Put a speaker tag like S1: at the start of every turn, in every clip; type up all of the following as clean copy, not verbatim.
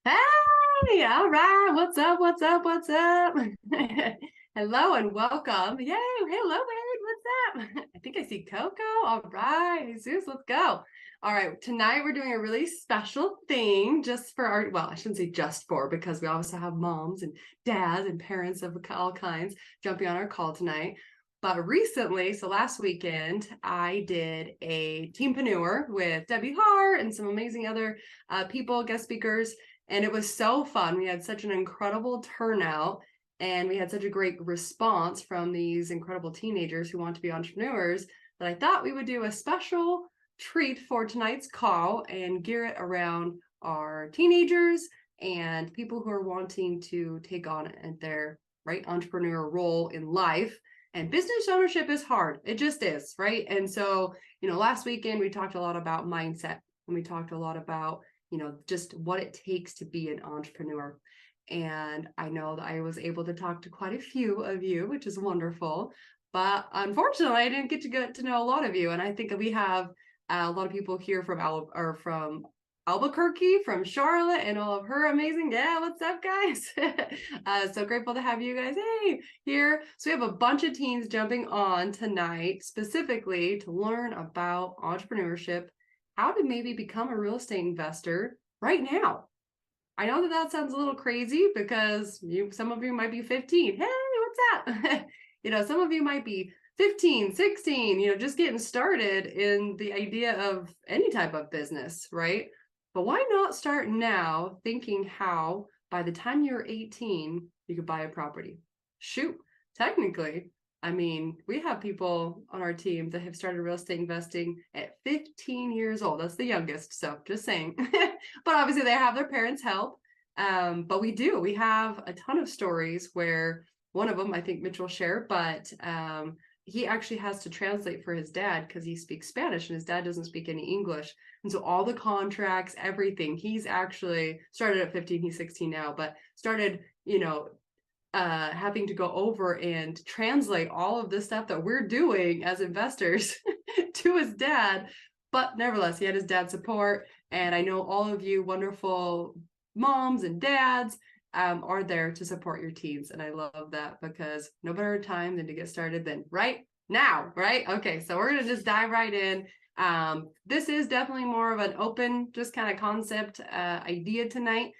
S1: Hey, all right. What's up? What's up? What's up? Hello and welcome. Yay. Hello, Aaron. What's up? I think I see Coco. All right. Jesus, let's go. All right. Tonight we're doing a really special thing just for our, well, I shouldn't say just for, because we also have moms and dads and parents of all kinds jumping on our call tonight. But recently, so last weekend, I did a teampreneur with Debbie Hart and some amazing other people, guest speakers. And it was so fun. We had such an incredible turnout and we had such a great response from these incredible teenagers who want to be entrepreneurs that I thought we would do a special treat for tonight's call and gear it around our teenagers and people who are wanting to take on their right entrepreneur role in life. And business ownership is hard. It just is, right? And so, last weekend we talked a lot about mindset and we talked a lot about just what it takes to be an entrepreneur. And I know that I was able to talk to quite a few of you, which is wonderful. But unfortunately, I didn't get to know a lot of you. And I think we have a lot of people here from Albuquerque, from Charlotte, and all of her amazing. Yeah, what's up, guys? So grateful to have you guys here. So we have a bunch of teens jumping on tonight, specifically to learn about entrepreneurship, how to maybe become a real estate investor right now. I know that sounds a little crazy because some of you might be 15. Hey, what's up? Some of you might be 15, 16, just getting started in the idea of any type of business, right? But why not start now thinking how by the time you're 18, you could buy a property? Shoot, technically, I mean, we have people on our team that have started real estate investing at 15 years old. That's the youngest. So just saying, but obviously they have their parents' help. But we have a ton of stories where one of them, I think Mitch will share, but he actually has to translate for his dad because he speaks Spanish and his dad doesn't speak any English. And so all the contracts, everything, he's actually started at 15, he's 16 now, but started, having to go over and translate all of this stuff that we're doing as investors to his dad. But nevertheless, he had his dad's support. And I know all of you wonderful moms and dads are there to support your teens. And I love that because no better time than to get started than right now, right? Okay, so we're going to just dive right in. This is definitely more of an open, just kind of concept idea tonight.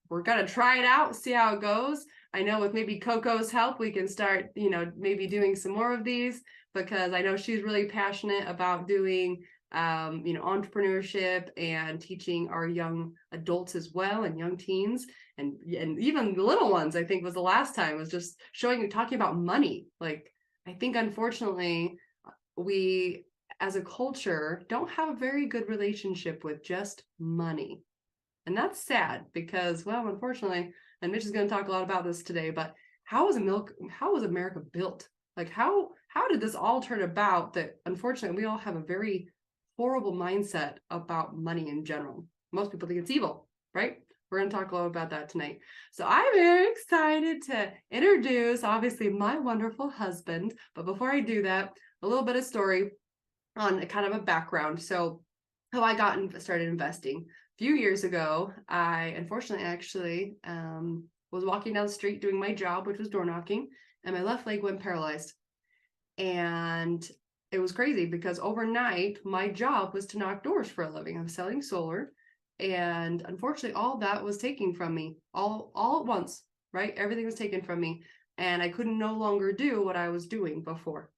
S1: We're going to try it out, see how it goes. I know with maybe Coco's help, we can start, maybe doing some more of these because I know she's really passionate about doing, entrepreneurship and teaching our young adults as well and young teens and even the little ones. I think was the last time was just talking about money. Like, I think unfortunately we as a culture don't have a very good relationship with just money. And that's sad because, well, unfortunately, and Mitch is going to talk a lot about this today, but how was America built? Like how did this all turn about that unfortunately we all have a very horrible mindset about money in general. Most people think it's evil, right? We're going to talk a lot about that tonight. So I'm very excited to introduce, obviously, my wonderful husband. But before I do that, a little bit of story on kind of a background. So how I started investing. A few years ago, I unfortunately actually was walking down the street doing my job, which was door knocking, and my left leg went paralyzed. And it was crazy because overnight, my job was to knock doors for a living. I was selling solar. And unfortunately, all that was taken from me all at once, right? Everything was taken from me. And I couldn't no longer do what I was doing before.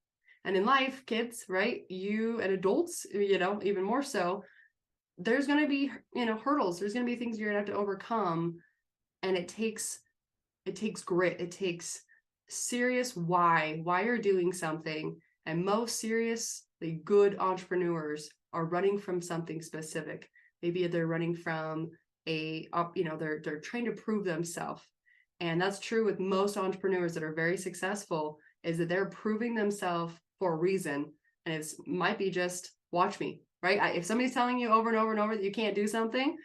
S1: And in life, kids, right? You and adults, even more so, there's going to be, hurdles. There's going to be things you're going to have to overcome. And it takes grit. It takes serious why you're doing something. And most seriously good entrepreneurs are running from something specific. Maybe they're running from they're trying to prove themselves. And that's true with most entrepreneurs that are very successful, is that they're proving themselves for a reason. And it might be just watch me, right? If somebody's telling you over and over and over that you can't do something,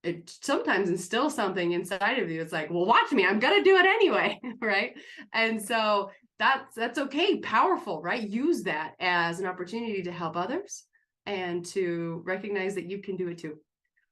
S1: it sometimes instills something inside of you. It's like, well, watch me, I'm gonna do it anyway, right? And so that's okay, powerful, right? Use that as an opportunity to help others and to recognize that you can do it too.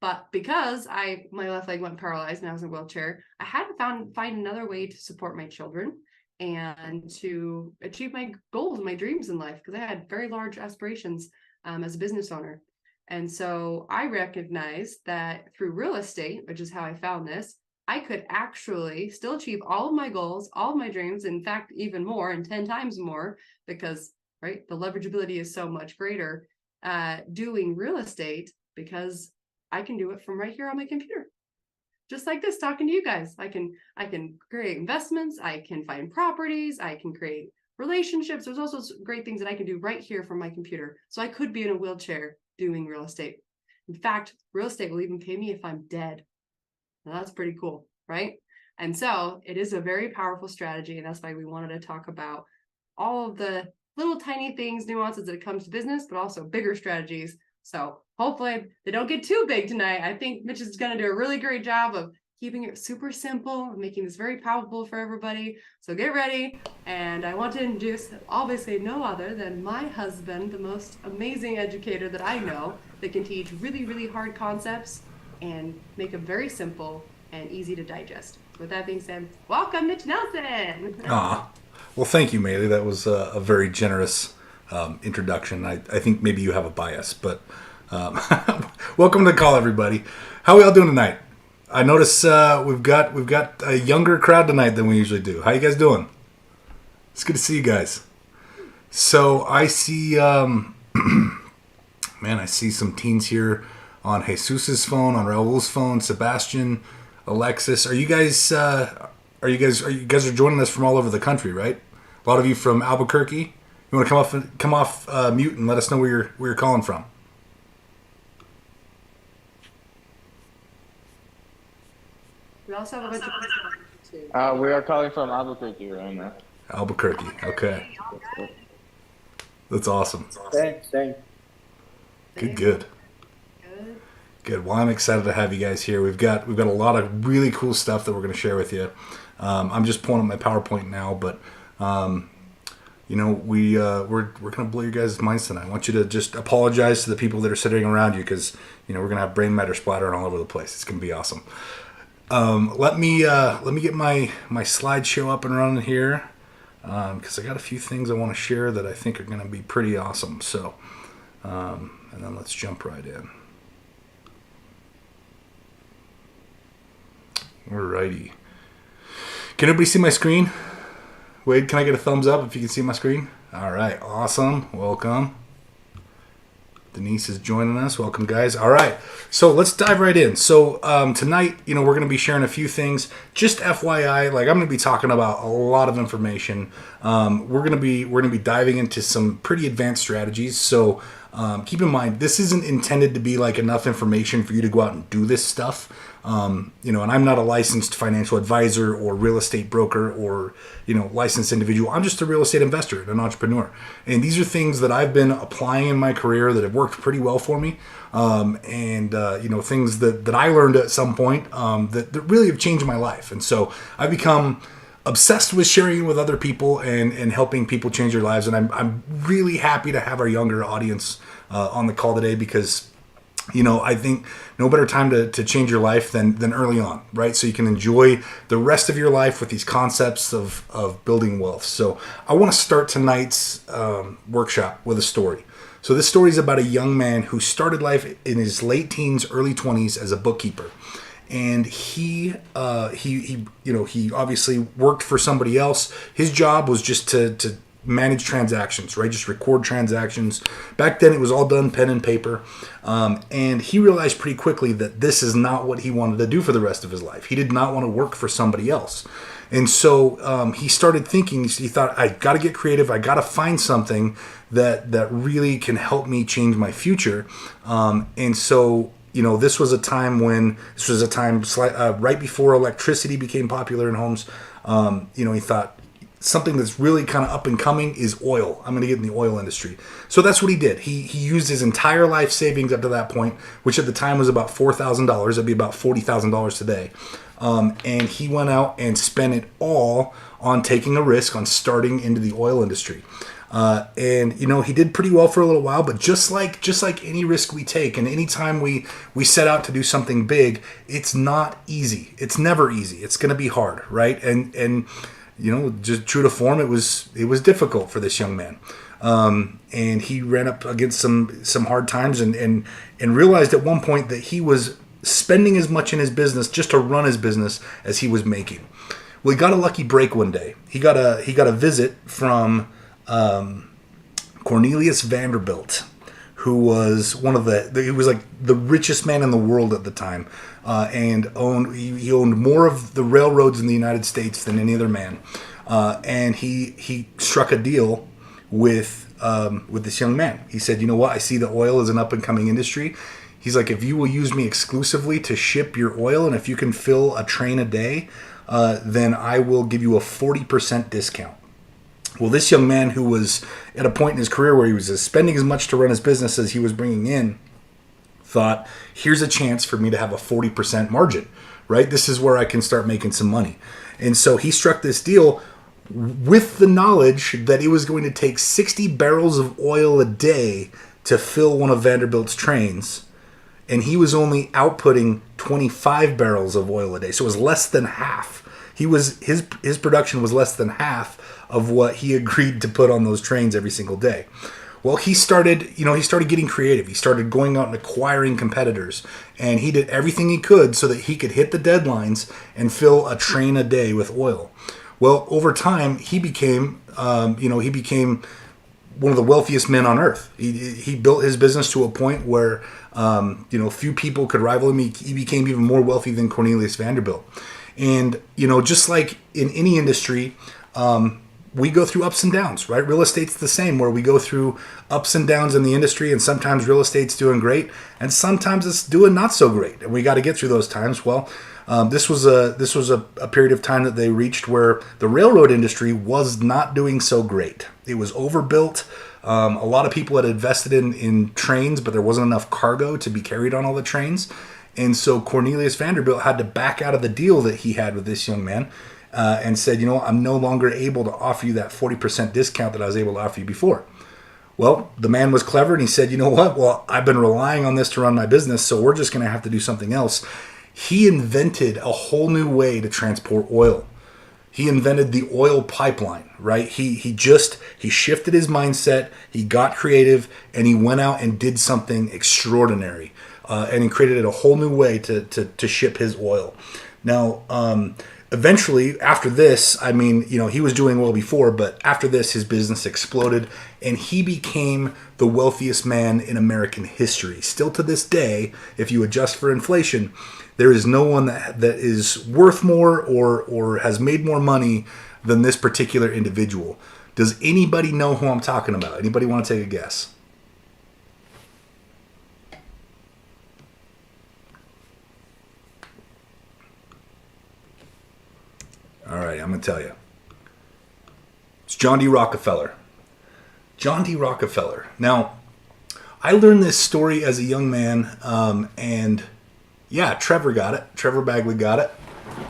S1: But because my left leg went paralyzed and I was in a wheelchair, I had to find another way to support my children and to achieve my goals and my dreams in life, because I had very large aspirations as a business owner. And so I recognized that through real estate, which is how I found this, I could actually still achieve all of my goals, all of my dreams, in fact, even more and 10 times more, because right, the leverageability is so much greater doing real estate, because I can do it from right here on my computer. Just like this, talking to you guys. I can create investments, I can find properties, I can create relationships. There's also great things that I can do right here from my computer. So I could be in a wheelchair doing real estate. In fact, real estate will even pay me if I'm dead. Now that's pretty cool, right? And so it is a very powerful strategy, and that's why we wanted to talk about all of the little tiny things, nuances that it comes to business, but also bigger strategies. So hopefully they don't get too big tonight. I think Mitch is going to do a really great job of keeping it super simple, making this very palatable for everybody. So get ready. And I want to introduce obviously no other than my husband, the most amazing educator that I know, that can teach really, really hard concepts and make them very simple and easy to digest. With that being said, welcome, Mitch Nelson.
S2: Well, thank you, Maeli. That was a very generous introduction. I think maybe you have a bias, but welcome to the call, everybody. How are we all doing tonight? I notice we've got a younger crowd tonight than we usually do. How you guys doing? It's good to see you guys. So I see, I see some teens here on Jesus's phone, on Raul's phone, Sebastian, Alexis. Are you guys joining us from all over the country, right? A lot of you from Albuquerque. You want to come off mute and let us know where you're calling from.
S1: We also have a bunch of people too.
S3: We are calling from Albuquerque right now.
S2: Albuquerque, okay. That's awesome.
S3: Same.
S2: Good. Well, I'm excited to have you guys here. We've got a lot of really cool stuff that we're going to share with you. I'm just pulling up my PowerPoint now, but we're going to blow your guys' minds tonight. I want you to just apologize to the people that are sitting around you, because we're going to have brain matter splattering all over the place. It's going to be awesome. Let me get my slideshow up and running here, because I got a few things I want to share that I think are going to be pretty awesome. So, and then let's jump right in. Alrighty. Can everybody see my screen? Wade, can I get a thumbs up if you can see my screen? All right, awesome. Welcome. Denise is joining us. Welcome, guys. All right, so let's dive right in. So tonight, we're going to be sharing a few things. Just FYI, I'm going to be talking about a lot of information. We're going to be diving into some pretty advanced strategies. So keep in mind, this isn't intended to be enough information for you to go out and do this stuff. And I'm not a licensed financial advisor or real estate broker or, licensed individual. I'm just a real estate investor and an entrepreneur. And these are things that I've been applying in my career that have worked pretty well for me. Things that I learned at some point that really have changed my life. And so I've become obsessed with sharing with other people and helping people change their lives. And I'm really happy to have our younger audience on the call today, because I think no better time to change your life than early on, right? So you can enjoy the rest of your life with these concepts of building wealth. So I want to start tonight's workshop with a story. So this story is about a young man who started life in his late teens, early 20s as a bookkeeper. And he obviously worked for somebody else. His job was just to manage transactions, right? Just record transactions. Back then, it was all done pen and paper. And he realized pretty quickly that this is not what he wanted to do for the rest of his life. He did not want to work for somebody else. And so he started thinking, he thought, I got to get creative. I got to find something that really can help me change my future. And so this was a time right before electricity became popular in homes. He thought, something that's really kind of up and coming is oil. I'm going to get in the oil industry. So that's what he did. He used his entire life savings up to that point, which at the time was about $4,000. That'd be about $40,000 today. And he went out and spent it all on taking a risk on starting into the oil industry. And he did pretty well for a little while. But just like any risk we take, and any time we set out to do something big, it's not easy. It's never easy. It's going to be hard, right? And just true to form, it was difficult for this young man. And he ran up against some hard times, and realized at one point that he was spending as much in his business just to run his business as he was making. Well, he got a lucky break one day. He got a visit from Cornelius Vanderbilt, who was he was like the richest man in the world at the time, and he owned more of the railroads in the United States than any other man. And he struck a deal with this young man. He said, "You know what? I see that oil is an up and coming industry." He's like, "If you will use me exclusively to ship your oil, and if you can fill a train a day, then I will give you a 40% discount." Well, this young man, who was at a point in his career where he was spending as much to run his business as he was bringing in, thought, here's a chance for me to have a 40% margin, right? This is where I can start making some money. And so he struck this deal with the knowledge that it was going to take 60 barrels of oil a day to fill one of Vanderbilt's trains. And he was only outputting 25 barrels of oil a day. So it was less than half. His production was less than half of what he agreed to put on those trains every single day. Well, he started getting creative. He started going out and acquiring competitors, and he did everything he could so that he could hit the deadlines and fill a train a day with oil. Well, over time, he became one of the wealthiest men on earth. He built his business to a point where few people could rival him. He became even more wealthy than Cornelius Vanderbilt. And just like in any industry, we go through ups and downs, right? Real estate's the same, where we go through ups and downs in the industry, and sometimes real estate's doing great, and sometimes it's doing not so great, and we got to get through those times. Well, this was a period of time that they reached where the railroad industry was not doing so great. It was overbuilt. A lot of people had invested in trains, but there wasn't enough cargo to be carried on all the trains. And so Cornelius Vanderbilt had to back out of the deal that he had with this young man, and said, I'm no longer able to offer you that 40% discount that I was able to offer you before. Well, the man was clever, and he said, you know what? Well, I've been relying on this to run my business, so we're just going to have to do something else. He invented a whole new way to transport oil. He invented the oil pipeline, right? He shifted his mindset, he got creative, and he went out and did something extraordinary. And he created a whole new way to ship his oil. Now, eventually, after this, he was doing well before, but after this, his business exploded, and he became the wealthiest man in American history. Still to this day, if you adjust for inflation, there is no one that is worth more or has made more money than this particular individual. Does anybody know who I'm talking about? Anybody want to take a guess? All right, I'm going to tell you. It's John D. Rockefeller. John D. Rockefeller. Now, I learned this story as a young man, and yeah, Trevor got it. Trevor Bagley got it.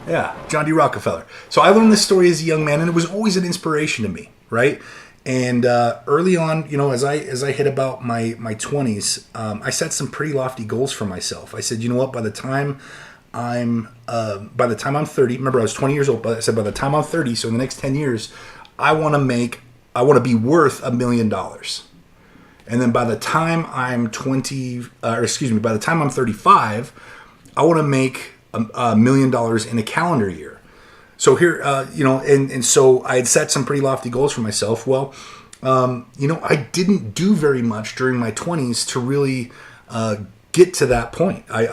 S2: Yeah, John D. Rockefeller. So I learned this story as a young man, and it was always an inspiration to me, right? And early on, as I hit about my 20s, I set some pretty lofty goals for myself. I said, you know what, by the time I'm 30, remember I was 20 years old, but I said by the time I'm 30, so in the next 10 years, I want to be worth $1 million. And then by the time I'm by the time I'm 35, I want to make $1 million in a calendar year. So here, and so I had set some pretty lofty goals for myself. Well, I didn't do very much during my 20s to really get to that point. High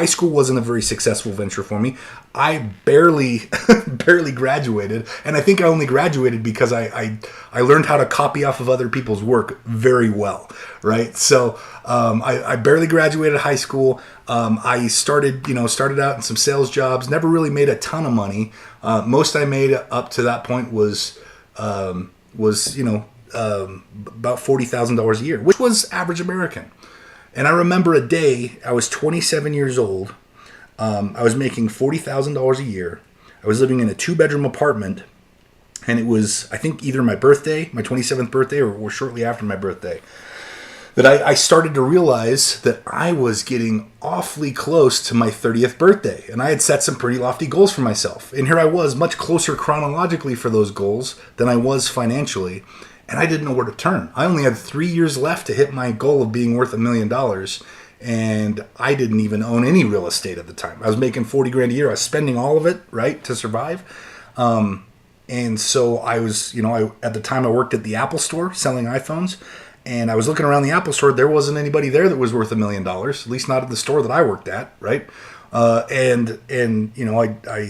S2: school wasn't a very successful venture for me. I barely graduated, and I think I only graduated because I learned how to copy off of other people's work very well, right? So I barely graduated high school. I started out in some sales jobs. Never really made a ton of money. Most I made up to that point was about $40,000 a year, which was average American. And I remember a day, I was 27 years old. I was making $40,000 a year. I was living in a 2-bedroom apartment, And it was, I think, either my birthday, my 27th birthday, or shortly after my birthday, that I started to realize that I was getting awfully close to my 30th birthday. And I had set some pretty lofty goals for myself. And here I was, much closer chronologically for those goals than I was financially. And I didn't know where to turn. I only had 3 years left to hit my goal of being worth $1 million. And I didn't even own any real estate at the time. I was making 40 grand a year. I was spending all of it, right, to survive. And so I was, at the time I worked at the Apple store selling iPhones. And I was looking around the Apple store. There wasn't anybody there that was worth $1 million, at least not at the store that I worked at, right? I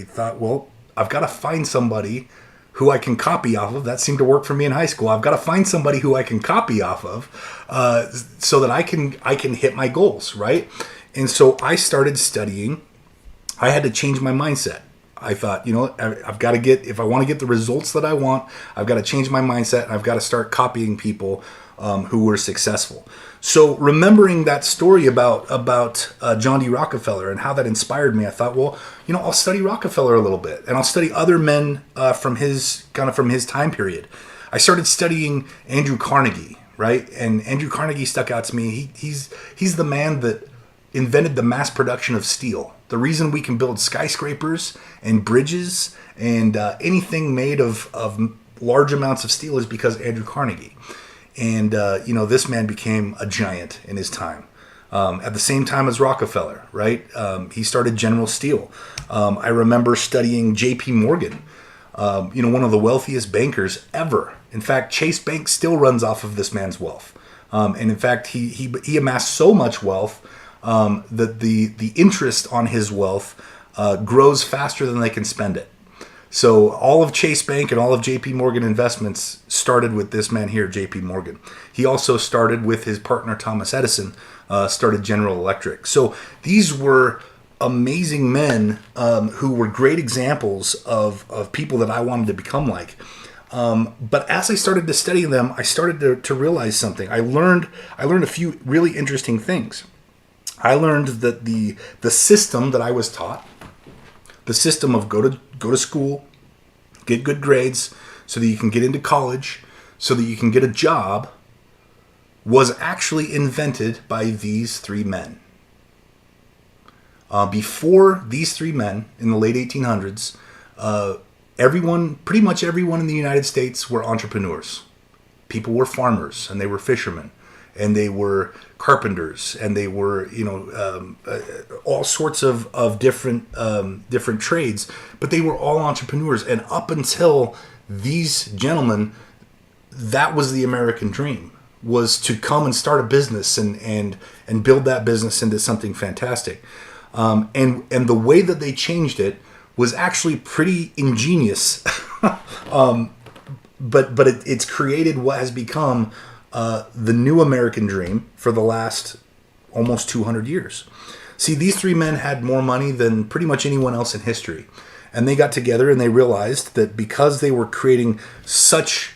S2: thought, well, I've got to find somebody who I can copy off of. That seemed to work for me in high school. I've got to find somebody who I can copy off of so that I can hit my goals, right? And so I started studying. I had to change my mindset. I thought, I've got to if I want to get the results that I want, I've got to change my mindset, and I've got to start copying people who were successful. So remembering that story about John D. Rockefeller and how that inspired me, I thought, well, I'll study Rockefeller a little bit, and I'll study other men from his time period. I started studying Andrew Carnegie, right? And Andrew Carnegie stuck out to me. He's the man that invented the mass production of steel. The reason we can build skyscrapers and bridges and anything made of large amounts of steel is because Andrew Carnegie. And, this man became a giant in his time. At the same time as Rockefeller, right? He started General Steel. I remember studying J.P. Morgan, one of the wealthiest bankers ever. In fact, Chase Bank still runs off of this man's wealth. And in fact, he amassed so much wealth that the interest on his wealth grows faster than they can spend it. So all of Chase Bank and all of JP Morgan Investments started with this man here, JP Morgan. He also started with his partner, Thomas Edison, started General Electric. So these were amazing men who were great examples of people that I wanted to become like. But as I started to study them, I started to realize something. I learned a few really interesting things. I learned that the system that I was taught, the system of go to school, get good grades so that you can get into college, so that you can get a job, was actually invented by these three men. Before these three men in the late 1800s, pretty much everyone in the United States were entrepreneurs. People were farmers, and they were fishermen, and they were carpenters, and they were, all sorts of different trades, but they were all entrepreneurs. And up until these gentlemen, that was the American dream, was to come and start a business and build that business into something fantastic. And the way that they changed it was actually pretty ingenious. But it's created what has become the new American dream for the last almost 200 years. See, these three men had more money than pretty much anyone else in history. And they got together and they realized that because they were creating such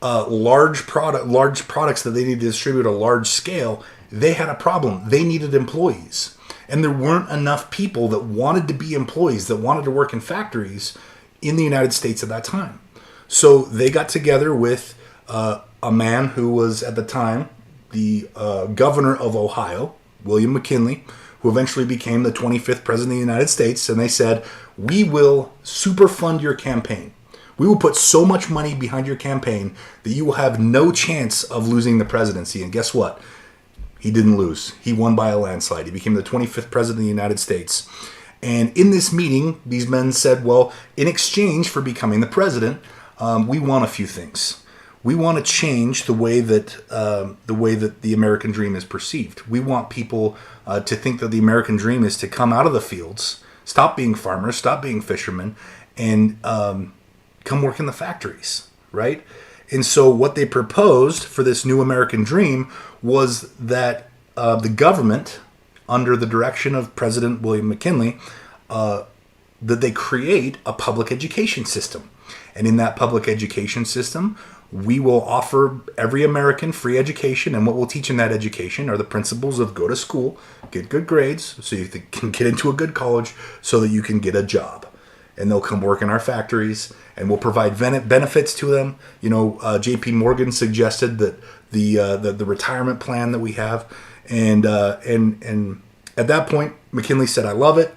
S2: large products that they needed to distribute at a large scale, they had a problem. They needed employees. And there weren't enough people that wanted to be employees, that wanted to work in factories in the United States at that time. So they got together with a man who was at the time the governor of Ohio, William McKinley, who eventually became the 25th president of the United States. And they said, we will super fund your campaign. We will put so much money behind your campaign that you will have no chance of losing the presidency. And guess what? He didn't lose. He won by a landslide. He became the 25th president of the United States. And in this meeting, these men said, well, in exchange for becoming the president, we want a few things. We want to change the way that the American dream is perceived. We want people to think that the American dream is to come out of the fields, stop being farmers, stop being fishermen, and come work in the factories, right? And so what they proposed for this new American dream was that the government, under the direction of President William McKinley, that they create a public education system. And in that public education system, we will offer every American free education. And what we'll teach in that education are the principles of go to school, get good grades, so you can get into a good college, so that you can get a job. and they'll come work in our factories, and we'll provide benefits to them. J.P. Morgan suggested that the retirement plan that we have, and at that point, McKinley said, "I love it.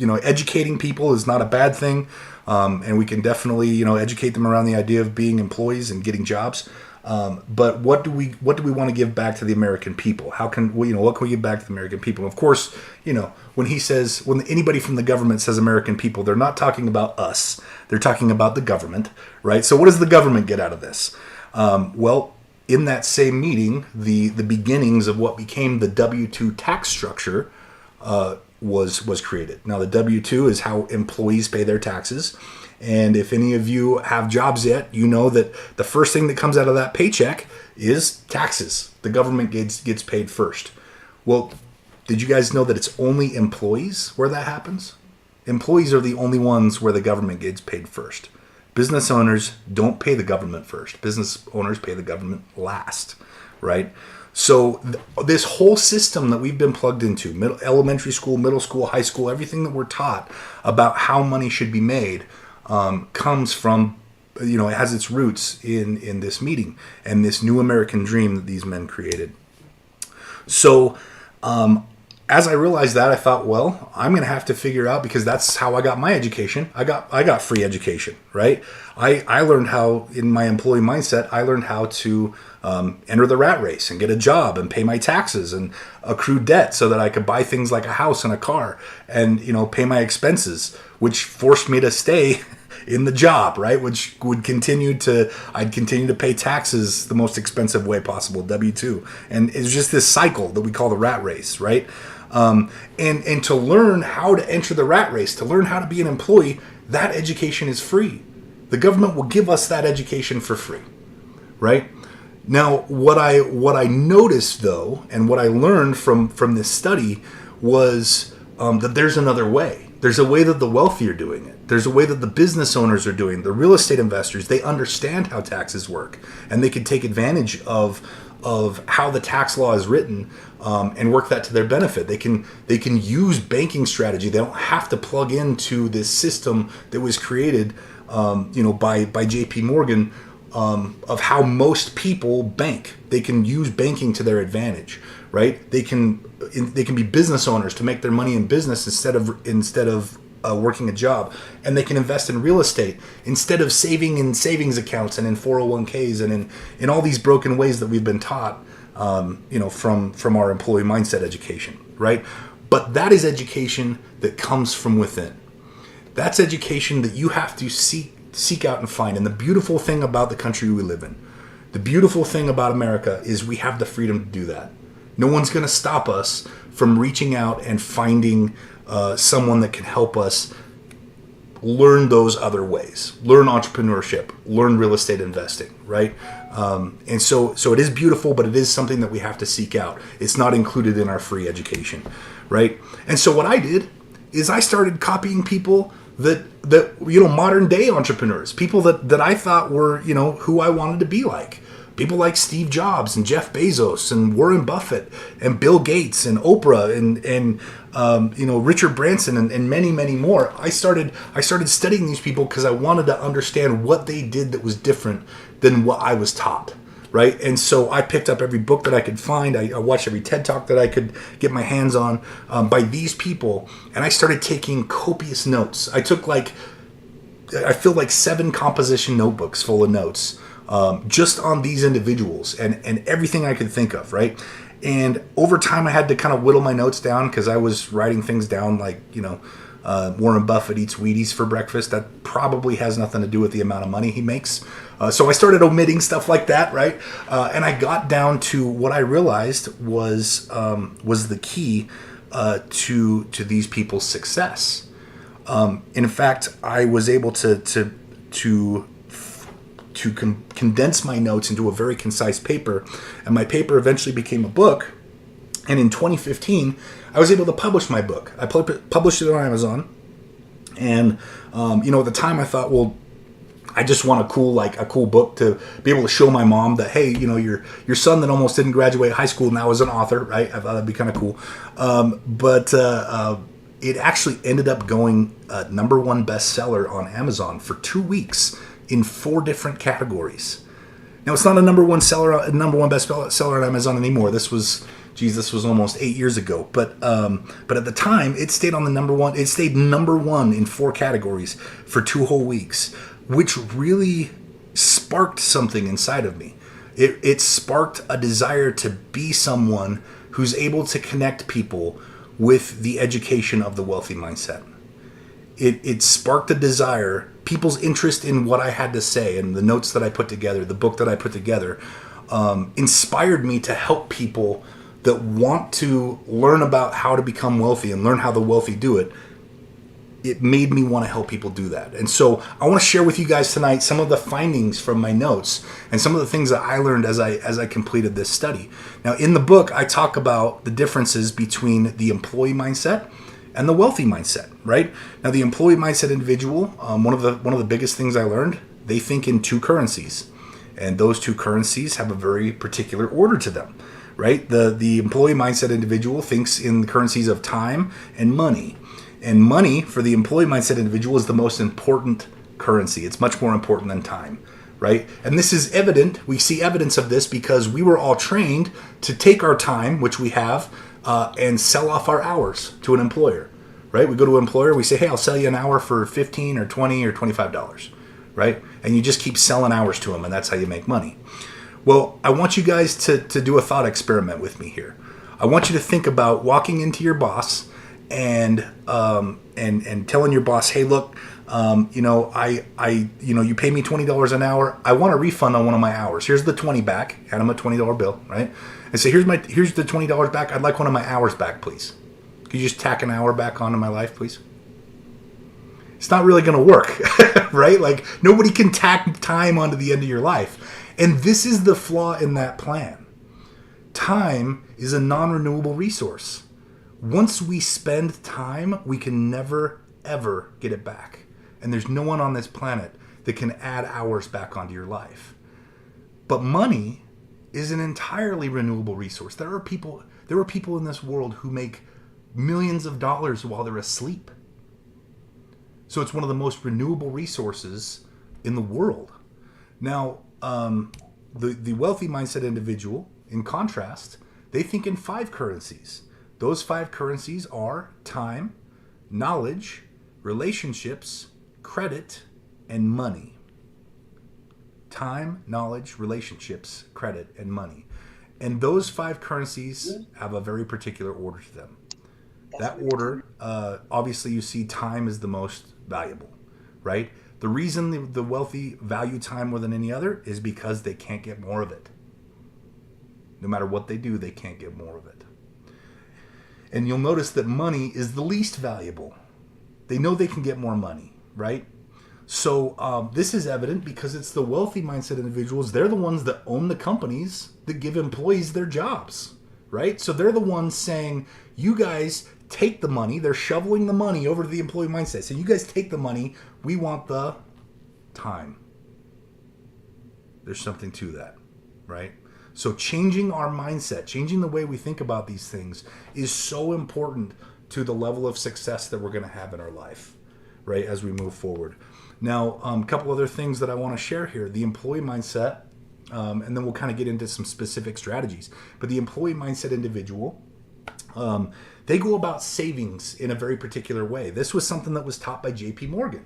S2: Educating people is not a bad thing, and we can definitely educate them around the idea of being employees and getting jobs. But what do we want to give back to the American people? What can we give back to the American people?" And of course, when anybody from the government says American people, they're not talking about us. They're talking about the government, right? So what does the government get out of this? Well, in that same meeting, the beginnings of what became the W-2 tax structure was created. Now, the W-2 is how employees pay their taxes. And if any of you have jobs yet, you know that the first thing that comes out of that paycheck is taxes. The government gets paid first. Well, did you guys know that it's only employees where that happens? Employees are the only ones where the government gets paid first. Business owners don't pay the government first. Business owners pay the government last, right? So this whole system that we've been plugged into, elementary school, middle school, high school, everything that we're taught about how money should be made comes from, it has its roots in this meeting and this new American dream that these men created. So as I realized that, I thought, well, I'm going to have to figure out, because that's how I got my education. I got free education, right? I learned how, in my employee mindset, I learned how to enter the rat race and get a job and pay my taxes and accrue debt so that I could buy things like a house and a car and, pay my expenses, which forced me to stay in the job, right? Which I'd continue to pay taxes the most expensive way possible, W-2. And it's just this cycle that we call the rat race, right? And to learn how to enter the rat race, to learn how to be an employee, that education is free. The government will give us that education for free, right? Now, what I noticed, though, and what I learned from this study was that there's another way. There's a way that the wealthy are doing it. There's a way that the business owners are doing it. The real estate investors, they understand how taxes work, and they can take advantage of how the tax law is written and work that to their benefit. They can use banking strategy. They don't have to plug into this system that was created, by J.P. Morgan, of how most people bank. They can use banking to their advantage, right? They can be business owners to make their money in business instead of working a job, and they can invest in real estate instead of saving in savings accounts and in 401ks and in all these broken ways that we've been taught, from our employee mindset education, right? But that is education that comes from within. That's education that you have to seek out and find. And the beautiful thing about the country we live in, the beautiful thing about America, is we have the freedom to do that. No one's going to stop us from reaching out and finding someone that can help us learn those other ways, learn entrepreneurship, learn real estate investing, right? And so it is beautiful, but it is something that we have to seek out. It's not included in our free education, right? And so what I did is I started copying people that modern day entrepreneurs, people that I thought were, who I wanted to be like. People like Steve Jobs and Jeff Bezos and Warren Buffett and Bill Gates and Oprah and Richard Branson and many, many more. I started studying these people because I wanted to understand what they did that was different than what I was taught, right? And so I picked up every book that I could find. I watched every TED Talk that I could get my hands on by these people, and I started taking copious notes. I took I feel like 7 composition notebooks full of notes. Just on these individuals and everything I could think of, right? And over time, I had to kind of whittle my notes down because I was writing things down like, Warren Buffett eats Wheaties for breakfast. That probably has nothing to do with the amount of money he makes. So I started omitting stuff like that, right? And I got down to what I realized was the key to these people's success. In fact, I was able to condense my notes into a very concise paper, and my paper eventually became a book. And in 2015, I was able to publish my book. I published it on Amazon, and at the time I thought, well, I just want a cool book to be able to show my mom that, hey, your son that almost didn't graduate high school now is an author, right? I thought that'd be kind of cool. But it actually ended up going #1 bestseller on Amazon for 2 weeks in 4 different categories. Now it's not a #1 seller, #1 bestseller on Amazon anymore. This was almost 8 years ago. But at the time, it stayed on the #1. It stayed #1 in 4 categories for 2 whole weeks, which really sparked something inside of me. It sparked a desire to be someone who's able to connect people with the education of the wealthy mindset. It sparked a desire, people's interest in what I had to say, and the notes that I put together, the book that I put together, inspired me to help people that want to learn about how to become wealthy and learn how the wealthy do it. It made me want to help people do that. And so I want to share with you guys tonight some of the findings from my notes and some of the things that I learned as I completed this study. Now, in the book, I talk about the differences between the employee mindset and the wealthy mindset, right? Now, the employee mindset individual, one of the biggest things I learned, they think in 2 currencies. And those 2 currencies have a very particular order to them, right? The employee mindset individual thinks in the currencies of time and money. And money for the employee mindset individual is the most important currency. It's much more important than time, right? And this is evident. We see evidence of this because we were all trained to take our time, which we have, and sell off our hours to an employer, right? We go to an employer, we say, hey, I'll sell you an hour for $15 or $20 or $25, right? And you just keep selling hours to them, and that's how you make money. Well, I want you guys to do a thought experiment with me here. I want you to think about walking into your boss and telling your boss, hey, look, you pay me $20 an hour. I want a refund on one of my hours. Here's the 20 back. Hand him a $20 bill, right? And say, here's the $20 back. I'd like one of my hours back, please. Could you just tack an hour back onto my life, please? It's not really going to work, right? Like, nobody can tack time onto the end of your life. And this is the flaw in that plan. Time is a non-renewable resource. Once we spend time, we can never, ever get it back. And there's no one on this planet that can add hours back onto your life. But money is an entirely renewable resource. There are people in this world who make millions of dollars while they're asleep. So it's one of the most renewable resources in the world. Now, the wealthy mindset individual, in contrast, they think in 5 currencies. Those 5 currencies are time, knowledge, relationships, credit, and money. Time, knowledge, relationships, credit, and money. And those 5 currencies have a very particular order to them. That order, obviously you see time is the most valuable, right? The reason the wealthy value time more than any other is because they can't get more of it. No matter what they do, they can't get more of it. And you'll notice that money is the least valuable. They know they can get more money, right? So this is evident because it's the wealthy mindset individuals. They're the ones that own the companies that give employees their jobs, right? So they're the ones saying, you guys take the money. They're shoveling the money over to the employee mindset. So you guys take the money. We want the time. There's something to that, right? So changing our mindset, changing the way we think about these things is so important to the level of success that we're going to have in our life, right, as we move forward. Now, a couple other things that I want to share here. The employee mindset, and then we'll kind of get into some specific strategies. But the employee mindset individual, they go about savings in a very particular way. This was something that was taught by J.P. Morgan,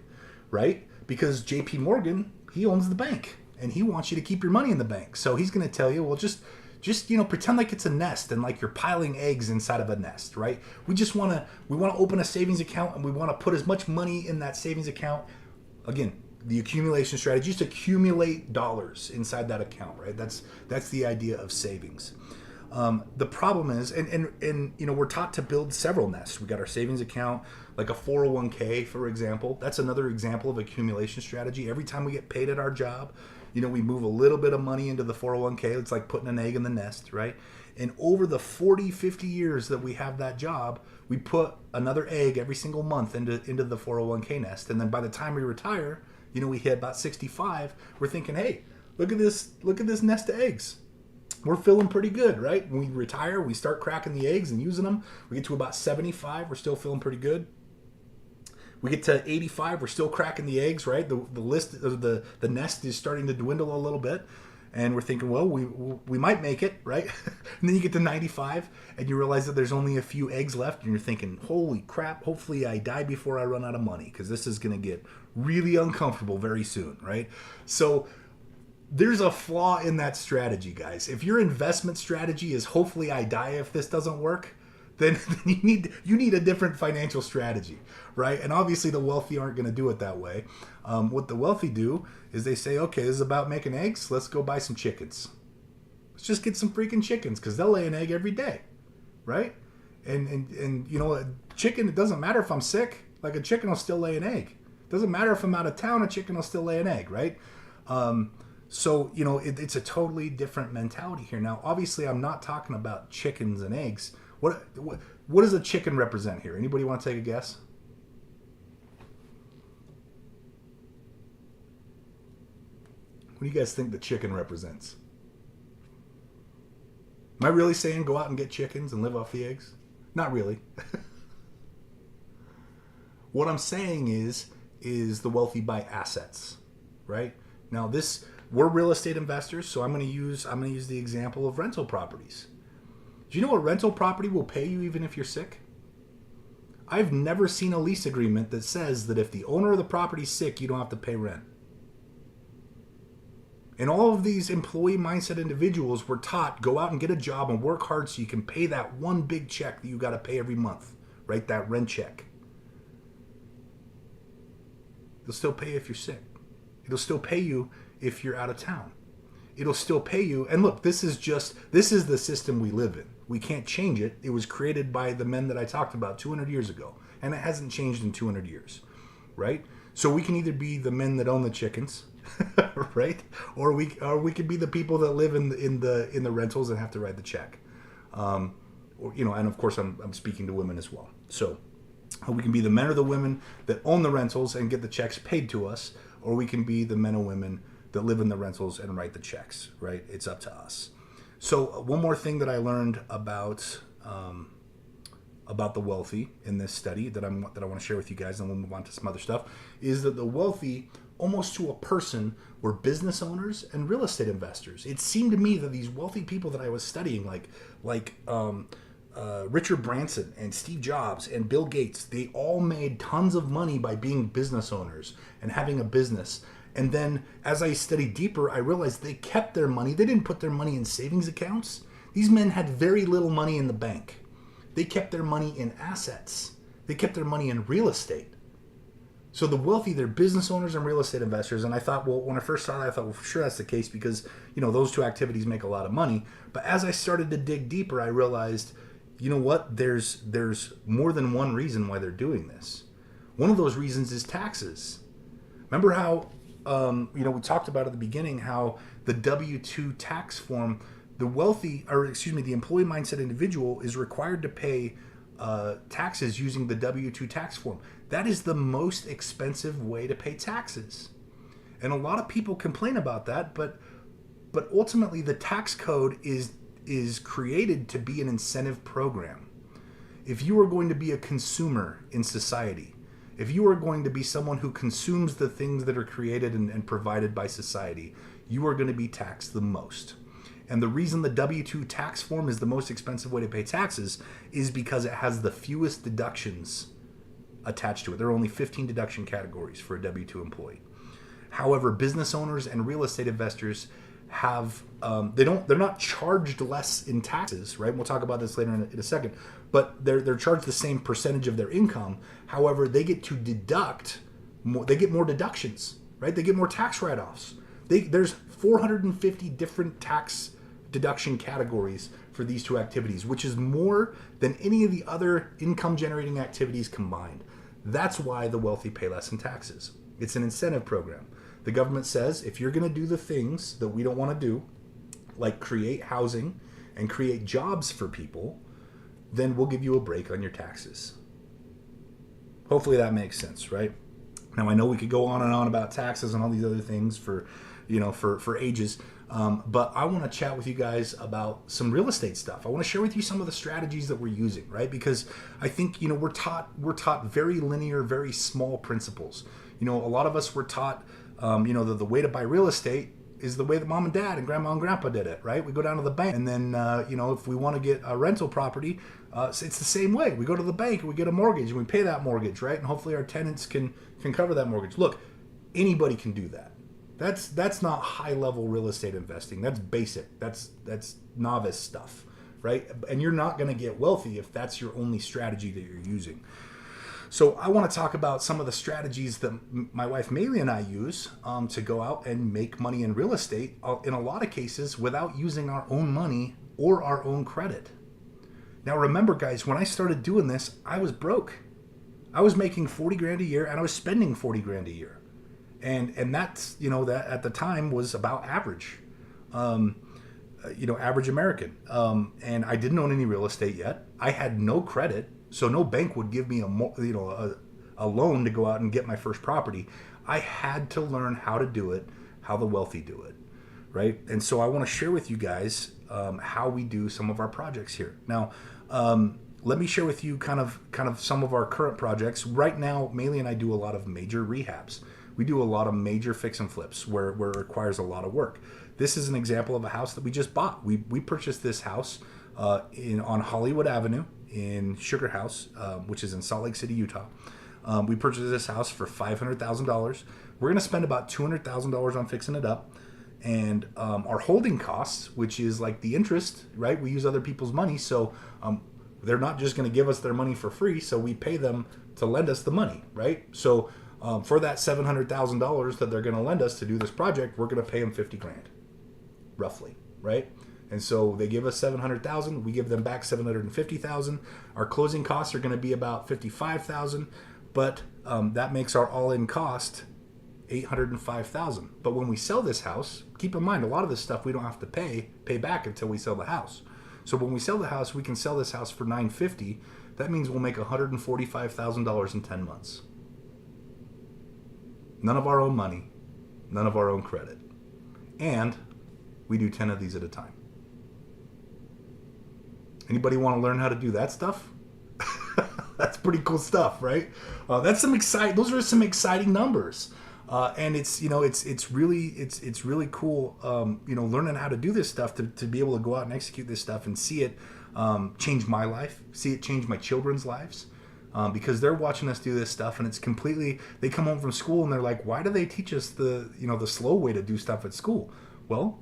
S2: right? Because J.P. Morgan, he owns the bank. And he wants you to keep your money in the bank. So he's going to tell you, well, just pretend like it's a nest and like you're piling eggs inside of a nest, right? We want to open a savings account and we want to put as much money in that savings account. Again, the accumulation strategy is to accumulate dollars inside that account, right? That's the idea of savings. The problem is, and we're taught to build several nests. We got our savings account, like a 401k, for example. That's another example of accumulation strategy. Every time we get paid at our job, we move a little bit of money into the 401k. It's like putting an egg in the nest, right? And over the 40, 50 years that we have that job, we put another egg every single month into the 401k nest. And then by the time we retire, we hit about 65. We're thinking, hey, look at this nest of eggs. we're feeling pretty good, right? When we retire, we start cracking the eggs and using them. We get to about 75, we're still feeling pretty good. We get to 85, we're still cracking the eggs, right? The nest is starting to dwindle a little bit, and we're thinking, well, we might make it, right? And then you get to 95, and you realize that there's only a few eggs left, and you're thinking, holy crap! Hopefully, I die before I run out of money, because this is going to get really uncomfortable very soon, right? So there's a flaw in that strategy, guys. If your investment strategy is hopefully I die if this doesn't work, then you need a different financial strategy, right? And obviously the wealthy aren't going to do it that way. What the wealthy do is they say, okay, this is about making eggs. Let's go buy some chickens. Let's just get some freaking chickens because they'll lay an egg every day, right? And you know, a chicken, it doesn't matter if I'm sick. Like a chicken will still lay an egg. It doesn't matter if I'm out of town, a chicken will still lay an egg, right? So, you know, it's a totally different mentality here. Now, obviously, I'm not talking about chickens and eggs. What does a chicken represent here? Anybody want to take a guess? What do you guys think the chicken represents? Am I really saying go out and get chickens and live off the eggs? Not really. What I'm saying is the wealthy buy assets, right? Now we're real estate investors, so I'm going to use the example of rental properties. Do you know a rental property will pay you even if you're sick? I've never seen a lease agreement that says that if the owner of the property is sick, you don't have to pay rent. And all of these employee mindset individuals were taught, go out and get a job and work hard so you can pay that one big check that you got to pay every month, right? That rent check. They'll still pay you if you're sick. It'll still pay you if you're out of town. It'll still pay you. And look, this is the system we live in. We can't change it. It was created by the men that I talked about 200 years ago, and it hasn't changed in 200 years, right? So we can either be the men that own the chickens, right? Or we could be the people that live in the rentals and have to write the check. Or, you know, and of course I'm speaking to women as well. So we can be the men or the women that own the rentals and get the checks paid to us, or we can be the men or women that live in the rentals and write the checks, right? It's up to us. So one more thing that I learned about the wealthy in this study that I want to share with you guys, and we'll move on to some other stuff, is that the wealthy, almost to a person, were business owners and real estate investors. It seemed to me that these wealthy people that I was studying, like Richard Branson and Steve Jobs and Bill Gates, they all made tons of money by being business owners and having a business. And then as I studied deeper, I realized they kept their money. They didn't put their money in savings accounts. These men had very little money in the bank. They kept their money in assets. They kept their money in real estate. So the wealthy, they're business owners and real estate investors. And I thought, well, when I first saw that, I thought, well, for sure that's the case because, you know, those two activities make a lot of money. But as I started to dig deeper, I realized, you know what? There's more than one reason why they're doing this. One of those reasons is taxes. Remember how, we talked about at the beginning how the W-2 tax form, the employee mindset individual is required to pay taxes using the W-2 tax form. That is the most expensive way to pay taxes. And a lot of people complain about that, but ultimately the tax code is created to be an incentive program. If you are going to be a consumer in society, if you are going to be someone who consumes the things that are created and provided by society, you are going to be taxed the most. And the reason the W-2 tax form is the most expensive way to pay taxes is because it has the fewest deductions attached to it. There are only 15 deduction categories for a W-2 employee. However, business owners and real estate investors have they're not charged less in taxes, right? We'll talk about this later in a second, but they're charged the same percentage of their income. However, they get to deduct more, they get more deductions, right? They get more tax write-offs. There's 450 different tax deduction categories for these two activities, which is more than any of the other income generating activities combined. That's why the wealthy pay less in taxes. It's an incentive program. The government says if you're going to do the things that we don't want to do, like create housing and create jobs for people, then we'll give you a break on your taxes. Hopefully that makes sense, right? Now I know we could go on and on about taxes and all these other things for ages, But I want to chat with you guys about some real estate stuff. I want to share with you some of the strategies that we're using, right? Because I think, we're taught very linear, very small principles. A lot of us were taught, that the way to buy real estate is the way that mom and dad and grandma and grandpa did it, right? We go down to the bank, and then, if we want to get a rental property, it's the same way. We go to the bank and we get a mortgage and we pay that mortgage, right? And hopefully our tenants can cover that mortgage. Look, anybody can do that. That's not high level real estate investing. That's basic. That's novice stuff, right? And you're not going to get wealthy if that's your only strategy that you're using. So I want to talk about some of the strategies that my wife Maeli and I use to go out and make money in real estate, in a lot of cases without using our own money or our own credit. Now remember, guys, when I started doing this, I was broke. I was making 40 grand a year and I was spending 40 grand a year. And that's, that at the time was about average, average American. And I didn't own any real estate yet. I had no credit. So no bank would give me a loan to go out and get my first property. I had to learn how to do it, how the wealthy do it, right? And so I want to share with you guys how we do some of our projects here. Now, let me share with you kind of some of our current projects. Right now, Maeli and I do a lot of major rehabs. We do a lot of major fix and flips where it requires a lot of work. This is an example of a house that we just bought. We purchased this house on Hollywood Avenue in Sugar House, which is in Salt Lake City, Utah. We purchased this house for $500,000. We're going to spend about $200,000 on fixing it up. And our holding costs, which is like the interest, right? We use other people's money. So they're not just going to give us their money for free. So we pay them to lend us the money, right? So for that $700,000 that they're going to lend us to do this project, we're going to pay them 50 grand, roughly, right? And so they give us 700,000, we give them back 750,000. Our closing costs are going to be about 55,000, but that makes our all-in cost 805,000. But when we sell this house, keep in mind a lot of this stuff we don't have to pay back until we sell the house. So when we sell the house, we can sell this house for 950. That means we'll make $145,000 in 10 months. None of our own money, none of our own credit. And we do 10 of these at a time. Anybody want to learn how to do that stuff? That's pretty cool stuff, right? Those are some exciting numbers. And it's really cool, learning how to do this stuff to be able to go out and execute this stuff and see it change my life, see it change my children's lives. Because they're watching us do this stuff, and it's completely, they come home from school and they're like, why do they teach us the slow way to do stuff at school? Well,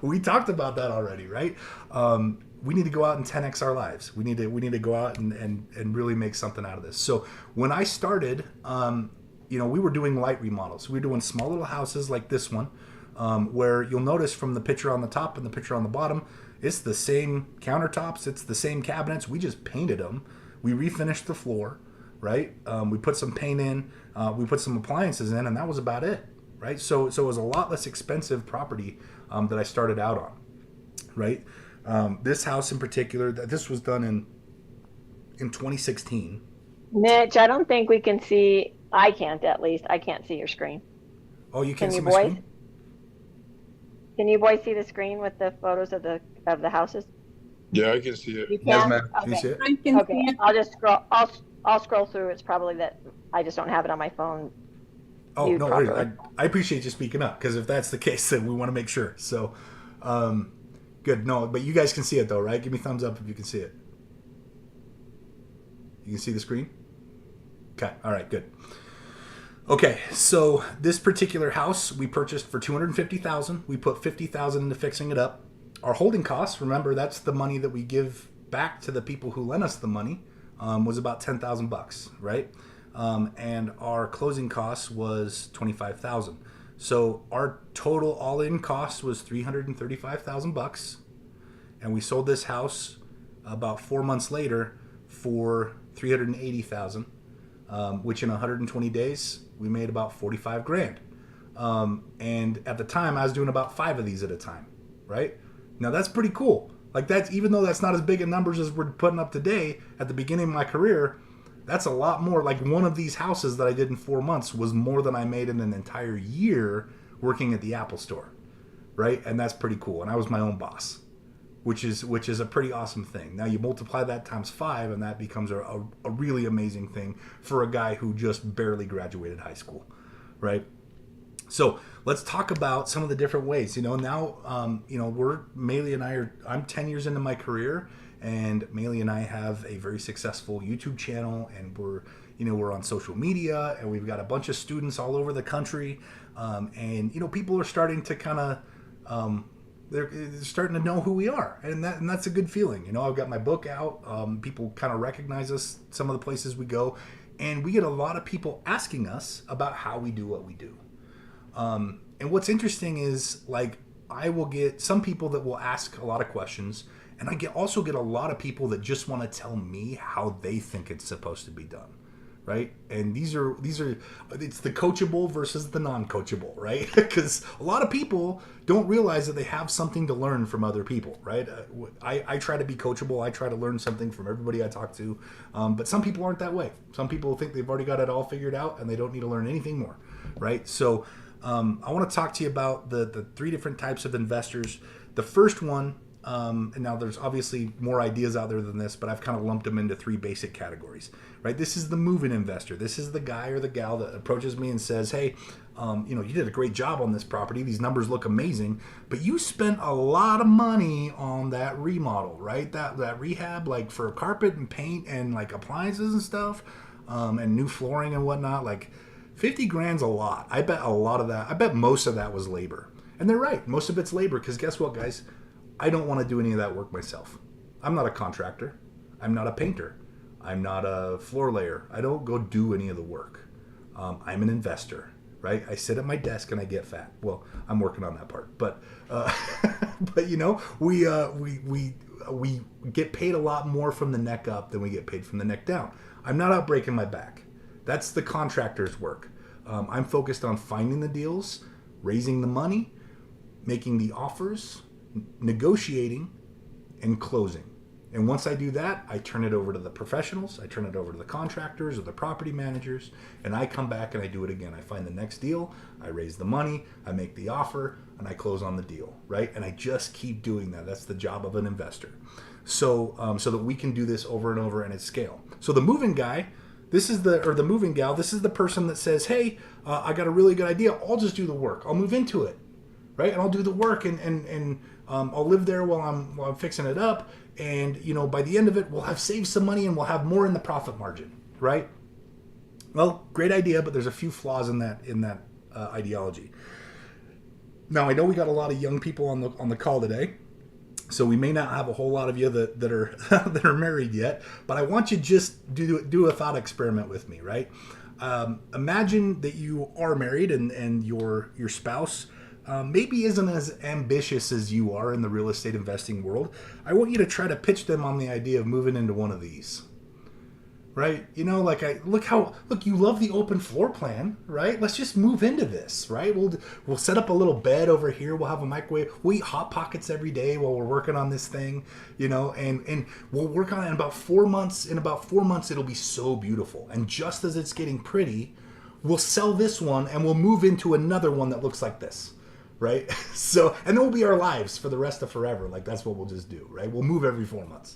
S2: we talked about that already, right? We need to go out and 10x our lives. We need to go out and really make something out of this. So when I started, we were doing light remodels. We were doing small little houses like this one, where you'll notice from the picture on the top and the picture on the bottom, it's the same countertops, it's the same cabinets. We just painted them. We refinished the floor, right? We put some paint in, we put some appliances in, and that was about it, right? So it was a lot less expensive property that I started out on, right? This house in particular, this was done in 2016.
S4: Mitch, I don't think we can see. I can't, at least. I can't see your screen.
S2: Oh, you can't see my
S4: boys?
S2: screen?
S4: Can you boys see the screen with the photos of the houses?
S5: Yeah, I can see it.
S4: You can?
S2: Yes, ma'am.
S4: Okay.
S2: Can you see it?
S1: I can
S4: Okay,
S1: see it.
S4: I'll just scroll. I'll scroll through. It's probably that I just don't have it on my phone.
S2: Oh,
S4: viewed
S2: no,
S4: properly.
S2: I appreciate you speaking up, because if that's the case, then we want to make sure. So, good. No, but you guys can see it though, right? Give me a thumbs up if you can see it. You can see the screen? Okay. All right, good. Okay, so this particular house we purchased for $250,000. We put $50,000 into fixing it up. Our holding costs, remember, that's the money that we give back to the people who lent us the money, was about $10,000, right? And our closing costs was $25,000. So our total all-in cost was $335,000, and we sold this house about 4 months later for $380,000, which in 120 days we made about 45 grand. And at the time I was doing about 5 of these at a time, right? Now that's pretty cool. Like, that's, even though that's not as big in numbers as we're putting up today, at the beginning of my career, that's a lot more. Like, one of these houses that I did in 4 months was more than I made in an entire year working at the Apple store, right? And that's pretty cool. And I was my own boss, which is a pretty awesome thing. Now you multiply that times 5, and that becomes a really amazing thing for a guy who just barely graduated high school, right? So let's talk about some of the different ways. Now, Maeli and I'm 10 years into my career, and Maeli and I have a very successful YouTube channel, and we're on social media, and we've got a bunch of students all over the country, and people are starting to kind of they're starting to know who we are, and that's a good feeling. I've got my book out. People kind of recognize us, some of the places we go, and we get a lot of people asking us about how we do what we do. And what's interesting is, like, I will get some people that will ask a lot of questions, and I also get a lot of people that just want to tell me how they think it's supposed to be done, right? And these are it's the coachable versus the non-coachable, right? Because a lot of people don't realize that they have something to learn from other people, right? I try to be coachable. I try to learn something from everybody I talk to, but some people aren't that way. Some people think they've already got it all figured out, and they don't need to learn anything more, right? So I want to talk to you about the 3 different types of investors. The first one, and now there's obviously more ideas out there than this, but I've kind of lumped them into 3 basic categories, right? This is the move-in investor. This is the guy or the gal that approaches me and says, hey, you did a great job on this property. These numbers look amazing, but you spent a lot of money on that remodel, right? That rehab, like for carpet and paint and like appliances and stuff, and new flooring and whatnot. Like, 50 grand's a lot. I bet most of that was labor. And they're right. Most of it's labor, because guess what, guys? I don't want to do any of that work myself. I'm not a contractor. I'm not a painter. I'm not a floor layer. I don't go do any of the work. I'm an investor, right? I sit at my desk and I get fat. Well, I'm working on that part. But we get paid a lot more from the neck up than we get paid from the neck down. I'm not out breaking my back. That's the contractor's work. I'm focused on finding the deals, raising the money, making the offers, negotiating, and closing. And once I do that, I turn it over to the professionals, I turn it over to the contractors or the property managers, and I come back and I do it again. I find the next deal, I raise the money, I make the offer, and I close on the deal, right? And I just keep doing that. That's the job of an investor. So that we can do this over and over and at scale. So the moving guy, the moving gal, this is the person that says, hey, I got a really good idea. I'll just do the work. I'll move into it, right? And I'll do the work, and I'll live there while I'm fixing it up. And, by the end of it, we'll have saved some money and we'll have more in the profit margin, right? Well, great idea, but there's a few flaws in that ideology. Now, I know we got a lot of young people on the call today, so we may not have a whole lot of you that are that are married yet, but I want you to just do a thought experiment with me, right? Imagine that you are married and your spouse maybe isn't as ambitious as you are in the real estate investing world. I want you to try to pitch them on the idea of moving into one of these. Right? Look, you love the open floor plan, right? Let's just move into this, right? We'll set up a little bed over here. We'll have a microwave. We eat Hot Pockets every day while we're working on this thing, and we'll work on it in about 4 months. In about 4 months, it'll be so beautiful. And just as it's getting pretty, we'll sell this one and we'll move into another one that looks like this, right? So, and it will be our lives for the rest of forever. Like, that's what we'll just do, right? We'll move every 4 months.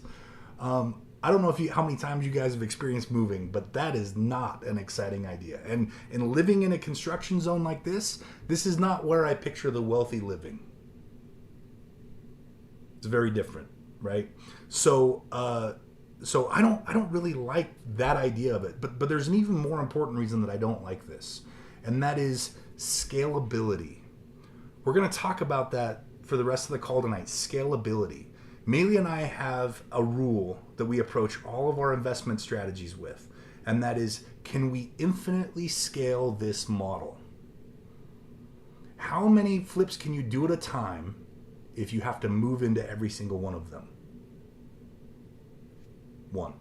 S2: I don't know how many times you guys have experienced moving, but that is not an exciting idea. And living in a construction zone like this is not where I picture the wealthy living. It's very different, right? So I don't really like that idea of it. But there's an even more important reason that I don't like this, and that is scalability. We're going to talk about that for the rest of the call tonight. Scalability. Maeli and I have a rule that we approach all of our investment strategies with, and that is, can we infinitely scale this model? How many flips can you do at a time if you have to move into every single one of them? 1.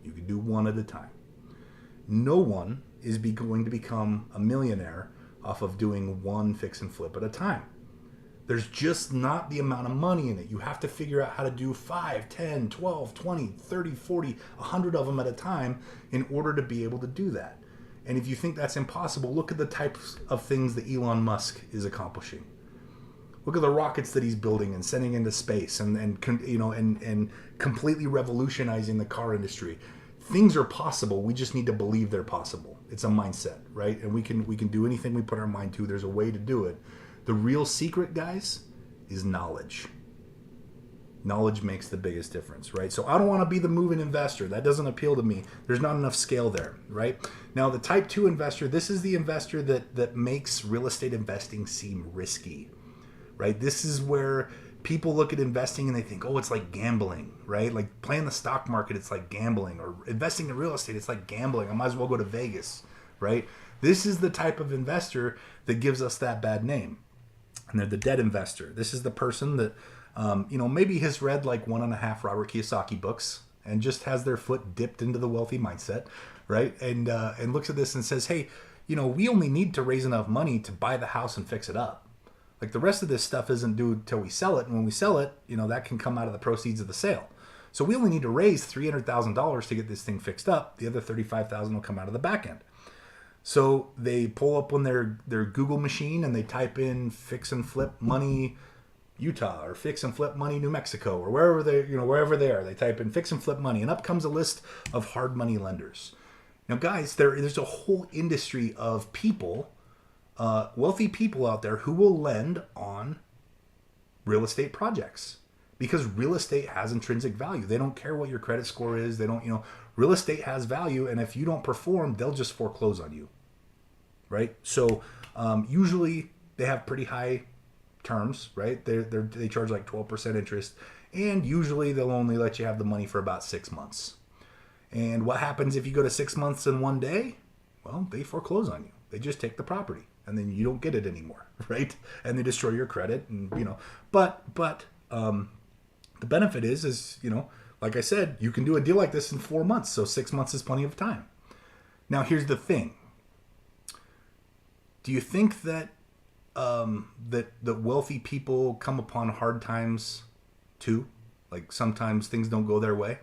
S2: You can do 1 at a time. No one is going to become a millionaire off of doing 1 fix and flip at a time. There's just not the amount of money in it. You have to figure out how to do 5, 10, 12, 20, 30, 40, 100 of them at a time in order to be able to do that. And if you think that's impossible, look at the types of things that Elon Musk is accomplishing. Look at the rockets that he's building and sending into space, and completely revolutionizing the car industry. Things are possible. We just need to believe they're possible. It's a mindset, right? And we can do anything we put our mind to. There's a way to do it. The real secret, guys, is knowledge. Knowledge makes the biggest difference, right? So I don't want to be the moving investor. That doesn't appeal to me. There's not enough scale there, right? Now, the type 2 investor, this is the investor that makes real estate investing seem risky, right? This is where people look at investing and they think, oh, it's like gambling, right? Like playing the stock market, it's like gambling. Or investing in real estate, it's like gambling. I might as well go to Vegas, right? This is the type of investor that gives us that bad name. And they're the debt investor. This is the person that maybe has read like 1.5 Robert Kiyosaki books and just has their foot dipped into the wealthy mindset, right? And looks at this and says, hey, we only need to raise enough money to buy the house and fix it up. Like the rest of this stuff isn't due till we sell it. And when we sell it, that can come out of the proceeds of the sale. So we only need to raise $300,000 to get this thing fixed up. The other $35,000 will come out of the back end. So they pull up on their Google machine and they type in fix and flip money Utah or fix and flip money New Mexico or wherever they are. They type in fix and flip money and up comes a list of hard money lenders. Now, guys, there's a whole industry of people, wealthy people out there who will lend on real estate projects because real estate has intrinsic value. They don't care what your credit score is. They don't, real estate has value. And if you don't perform, they'll just foreclose on you. Right. So usually they have pretty high terms, right? They charge like 12% interest. And usually they'll only let you have the money for about 6 months. And what happens if you go to 6 months and 1 day? Well, they foreclose on you. They just take the property and then you don't get it anymore, right? And they destroy your credit and, but the benefit is, like I said, you can do a deal like this in 4 months. So 6 months is plenty of time. Now, here's the thing. Do you think that that wealthy people come upon hard times too? Like sometimes things don't go their way.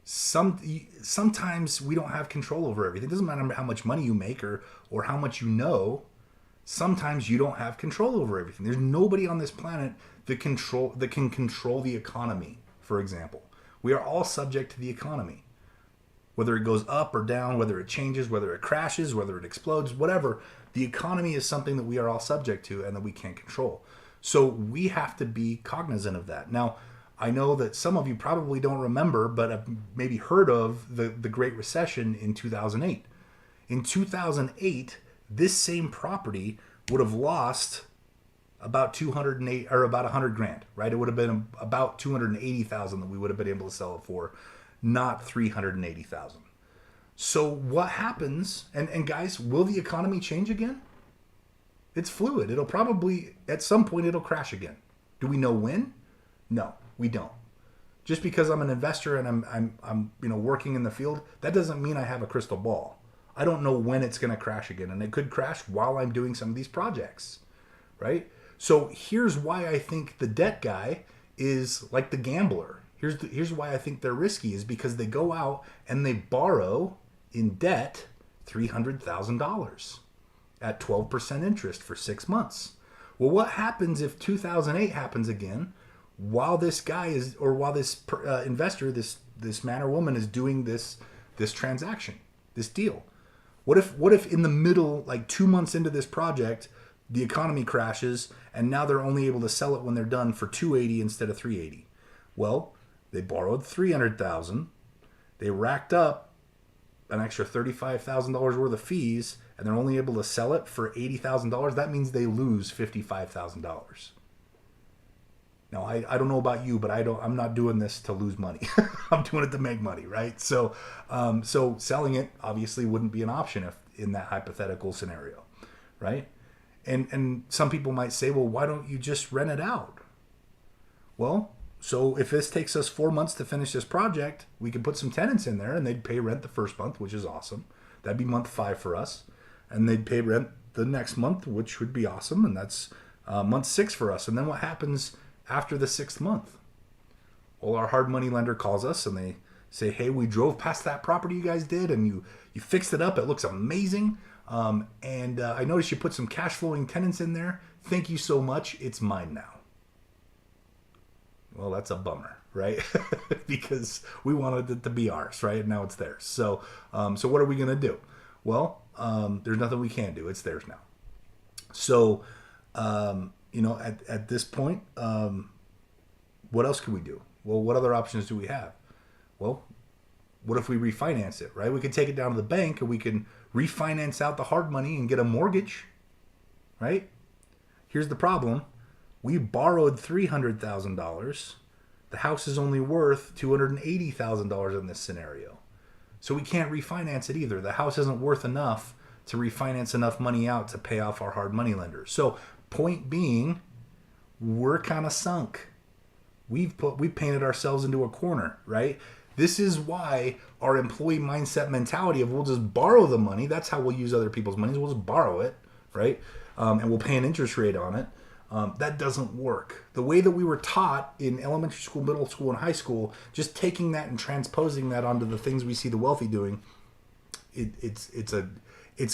S2: Sometimes we don't have control over everything. It doesn't matter how much money you make or how much you know. Sometimes you don't have control over everything. There's nobody on this planet that can control the economy, for example. We are all subject to the economy. Whether it goes up or down, whether it changes, whether it crashes, whether it explodes, whatever, the economy is something that we are all subject to and that we can't control. So we have to be cognizant of that. Now, I know that some of you probably don't remember, but have maybe heard of the Great Recession in 2008. In 2008, this same property would have lost about 208 or about 100 grand, right? It would have been about 280,000 that we would have been able to sell it for, not 380,000. So what happens? And guys, will the economy change again? It's fluid. It'll probably at some point it'll crash again. Do we know when? No, we don't. Just because I'm an investor and I'm working in the field, that doesn't mean I have a crystal ball. I don't know when it's going to crash again, and it could crash while I'm doing some of these projects, right? So here's why I think the debt guy is like the gambler. Here's why I think they're risky is because they go out and they borrow in debt $300,000 at 12% interest for 6 months. Well, what happens if 2008 happens again while this guy is, or while this investor, this man or woman is doing this transaction, this deal? What if in the middle, like 2 months into this project, the economy crashes and now they're only able to sell it when they're done for 280 instead of 380? Well, they borrowed 300,000. They racked up an extra $35,000 worth of fees, and they're only able to sell it for $80,000. That means they lose $55,000. Now, I don't know about you, but I'm not doing this to lose money. I'm doing it to make money, right? So selling it obviously wouldn't be an option if in that hypothetical scenario, right? And some people might say, well, why don't you just rent it out? Well, so if this takes us 4 months to finish this project, we could put some tenants in there and they'd pay rent the first month, which is awesome. That'd be month 5 for us. And they'd pay rent the next month, which would be awesome. And that's month 6 for us. And then what happens after the 6th month? Well, our hard money lender calls us and they say, hey, we drove past that property you guys did and you fixed it up. It looks amazing. And I noticed you put some cash flowing tenants in there. Thank you so much. It's mine now. Well, that's a bummer, right? Because we wanted it to be ours, right? And now it's theirs. So what are we going to do? Well, there's nothing we can do. It's theirs now. So, at this point, what else can we do? Well, what other options do we have? Well, what if we refinance it, right? We could take it down to the bank and we can refinance out the hard money and get a mortgage, right? Here's the problem. We borrowed $300,000. The house is only worth $280,000 in this scenario. So we can't refinance it either. The house isn't worth enough to refinance enough money out to pay off our hard money lenders. So point being, we're kind of sunk. We've painted ourselves into a corner, right? This is why our employee mindset mentality of we'll just borrow the money. That's how we'll use other people's money. We'll just borrow it, right? And we'll pay an interest rate on it. That doesn't work. The way that we were taught in elementary school, middle school, and high school, just taking that and transposing that onto the things we see the wealthy doing, it's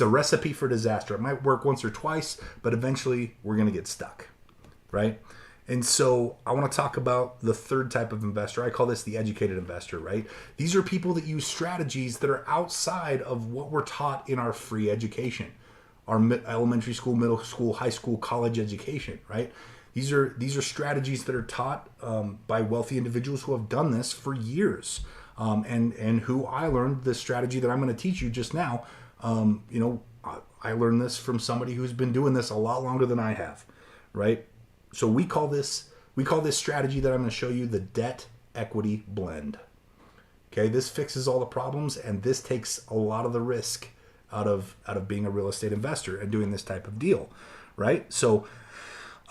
S2: a recipe for disaster. It might work once or twice, but eventually we're going to get stuck, right? And so I want to talk about the third type of investor. I call this the educated investor, right? These are people that use strategies that are outside of what we're taught in our free education, our elementary school, middle school, high school, college education, right? These are strategies that are taught by wealthy individuals who have done this for years, and who I learned this strategy that I'm going to teach you just now. I learned this from somebody who's been doing this a lot longer than I have, right? So we call this strategy that I'm going to show you the debt equity blend. Okay, this fixes all the problems, and this takes a lot of the risk out of being a real estate investor and doing this type of deal, right? So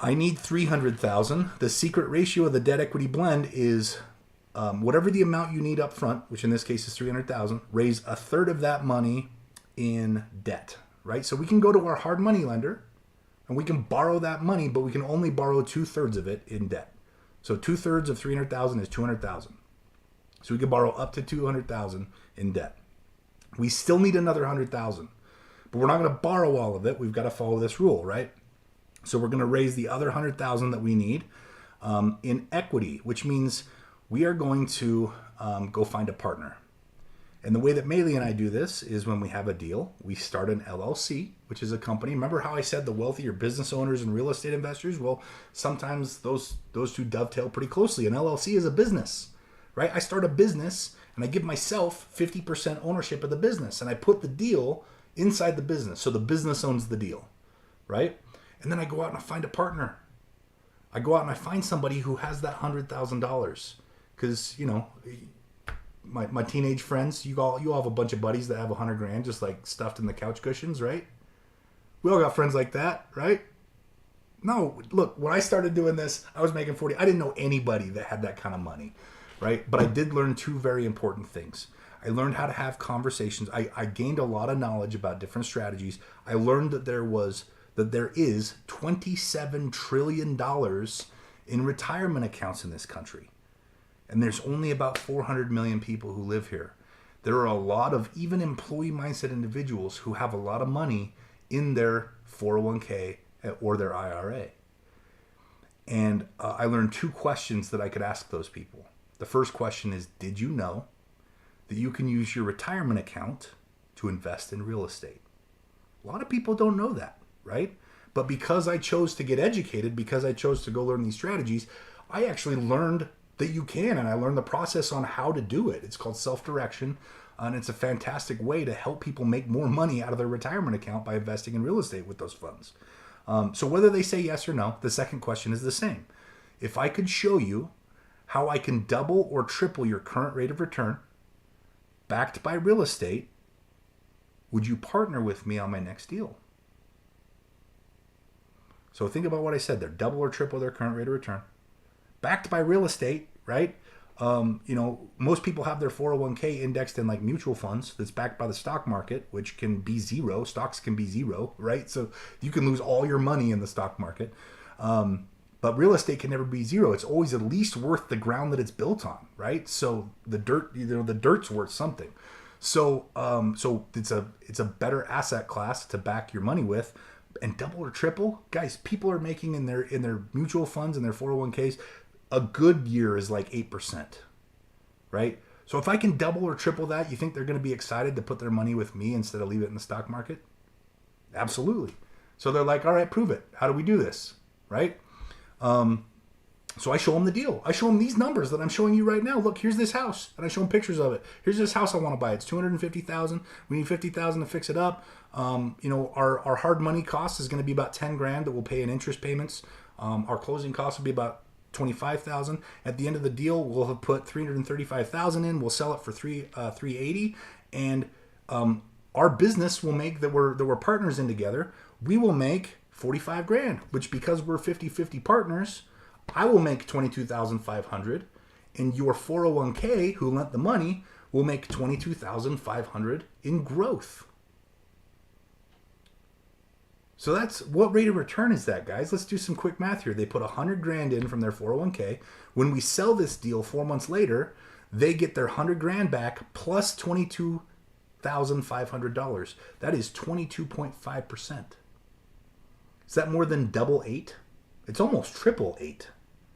S2: I need $300,000. The secret ratio of the debt equity blend is whatever the amount you need up front, which in this case is $300,000. Raise a third of that money in debt, right? So we can go to our hard money lender and we can borrow that money, but we can only borrow 2/3 of it in debt. So 2/3 of $300,000 is $200,000. So we can borrow up to $200,000 in debt. We still need another $100,000, but we're not going to borrow all of it. We've got to follow this rule, right? So we're going to raise the other $100,000 that we need in equity, which means we are going to go find a partner. And the way that Maeli and I do this is when we have a deal, we start an LLC, which is a company. Remember how I said the wealthy are business owners and real estate investors? Well, sometimes those two dovetail pretty closely. An LLC is a business, right? I start a business and I give myself 50% ownership of the business, and I put the deal inside the business. So the business owns the deal, right? And then I go out and I find a partner. I go out and I find somebody who has that $100,000, because, my teenage friends, you all have a bunch of buddies that have $100,000 just like stuffed in the couch cushions, right? We all got friends like that, right? No, look, when I started doing this, I was making 40. I didn't know anybody that had that kind of money, right? But I did learn two very important things. I learned how to have conversations. I gained a lot of knowledge about different strategies. I learned that there is $27 trillion in retirement accounts in this country. And there's only about 400 million people who live here. There are a lot of even employee mindset individuals who have a lot of money in their 401k or their IRA. And I learned two questions that I could ask those people. The first question is, did you know that you can use your retirement account to invest in real estate? A lot of people don't know that, right? But because I chose to get educated, because I chose to go learn these strategies, I actually learned that you can, and I learned the process on how to do it. It's called self-direction, and it's a fantastic way to help people make more money out of their retirement account by investing in real estate with those funds. So whether they say yes or no, the second question is the same. If I could show you how I can double or triple your current rate of return backed by real estate, would you partner with me on my next deal? So think about what I said there. Double or triple their current rate of return backed by real estate, right? Most people have their 401k indexed in like mutual funds that's backed by the stock market, which can be zero. Stocks can be zero, right? So you can lose all your money in the stock market. But real estate can never be zero. It's always at least worth the ground that it's built on, right? So the dirt's worth something. So it's a better asset class to back your money with. and double or triple, guys, people are making in their mutual funds and their 401ks, a good year is like 8%, right? So if I can double or triple that, you think they're going to be excited to put their money with me instead of leave it in the stock market? Absolutely. So they're like, all right, prove it. How do we do this? Right? So I show them the deal. I show them these numbers that I'm showing you right now. Look, here's this house, and I show them pictures of it. Here's this house I want to buy. It's $250,000. We need $50,000 to fix it up. Our hard money cost is going to be about $10,000 that we'll pay in interest payments. Our closing costs will be about $25,000. At the end of the deal, we'll have put $335,000 in. We'll sell it for $380,000, and our business will make that we're partners in together. We will make $45,000, which because we're 50-50 partners, I will make $22,500, and your 401k who lent the money will make $22,500 in growth. So that's what rate of return is that, guys? Let's do some quick math here. They put $100,000 in from their 401k. When we sell this deal 4 months later, they get their $100,000 back plus $22,500. That is 22.5%. Is that more than double 8? It's almost triple 8,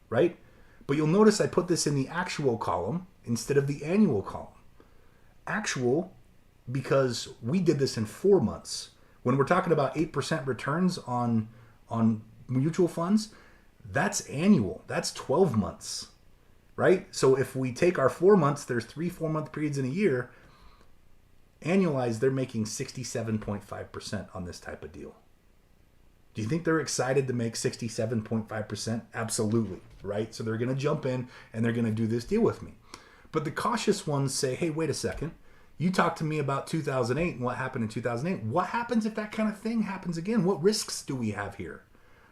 S2: right? But you'll notice I put this in the actual column instead of the annual column. Actual, because we did this in 4 months. When we're talking about 8% returns on mutual funds, that's annual. That's 12 months, right? So if we take our 4 months, there's 3 4-month periods in a year. Annualized, they're making 67.5% on this type of deal. Do you think they're excited to make 67.5%? Absolutely, right? So they're going to jump in and they're going to do this deal with me. But the cautious ones say, hey, wait a second. You talked to me about 2008 and what happened in 2008. What happens if that kind of thing happens again? What risks do we have here,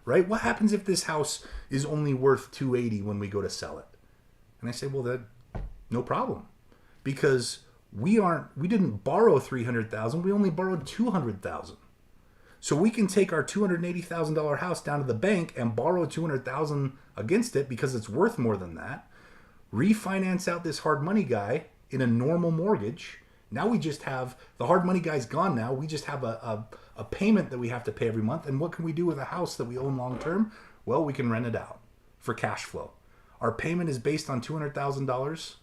S2: right? What happens if this house is only worth 280 when we go to sell it? And I say, well, that no problem, because we didn't borrow 300,000. We only borrowed 200,000. So we can take our $280,000 house down to the bank and borrow $200,000 against it because it's worth more than that. Refinance out this hard money guy in a normal mortgage. Now we just have, the hard money guy's gone now. We just have a payment that we have to pay every month. And what can we do with a house that we own long term? Well, we can rent it out for cash flow. Our payment is based on $200,000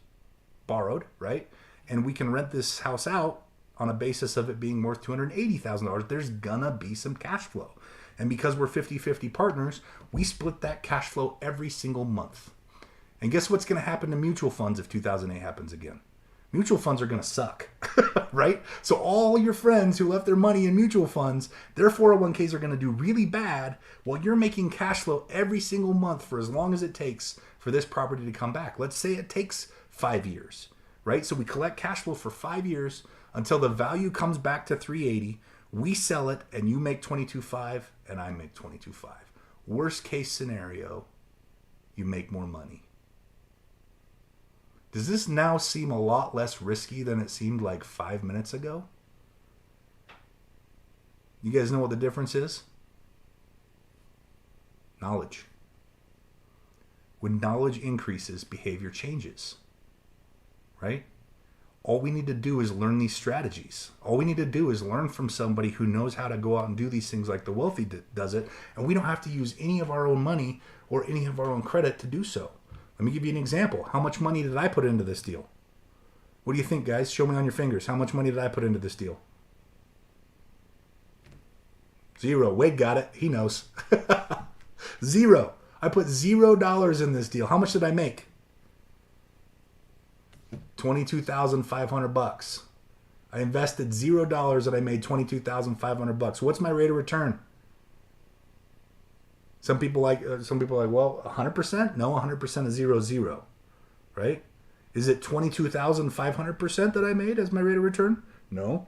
S2: borrowed, right? And we can rent this house out on a basis of it being worth $280,000. There's gonna be some cash flow. And because we're 50-50 partners, we split that cash flow every single month. And guess what's gonna happen to mutual funds if 2008 happens again? Mutual funds are gonna suck, right? So all your friends who left their money in mutual funds, their 401ks are gonna do really bad while you're making cash flow every single month for as long as it takes for this property to come back. Let's say it takes 5 years, right? So we collect cash flow for 5 years until the value comes back to 380. We sell it and you make 22.5 and I make 22.5. Worst case scenario, you make more money. Does this now seem a lot less risky than it seemed like 5 minutes ago? You guys know what the difference is? Knowledge. When knowledge increases, behavior changes, right? All we need to do is learn these strategies. All we need to do is learn from somebody who knows how to go out and do these things like the wealthy does it, and we don't have to use any of our own money or any of our own credit to do so. Let me give you an example. How much money did I put into this deal? What do you think, guys? Show me on your fingers. How much money did I put into this deal? 0. Wade got it. He knows. 0. I put $0 in this deal. How much did I make? $22,500. I invested $0 and I made $22,500. What's my rate of return? Some people like, well, 100%? No, 100% is 0, right? Is it 22,500% that I made as my rate of return? No.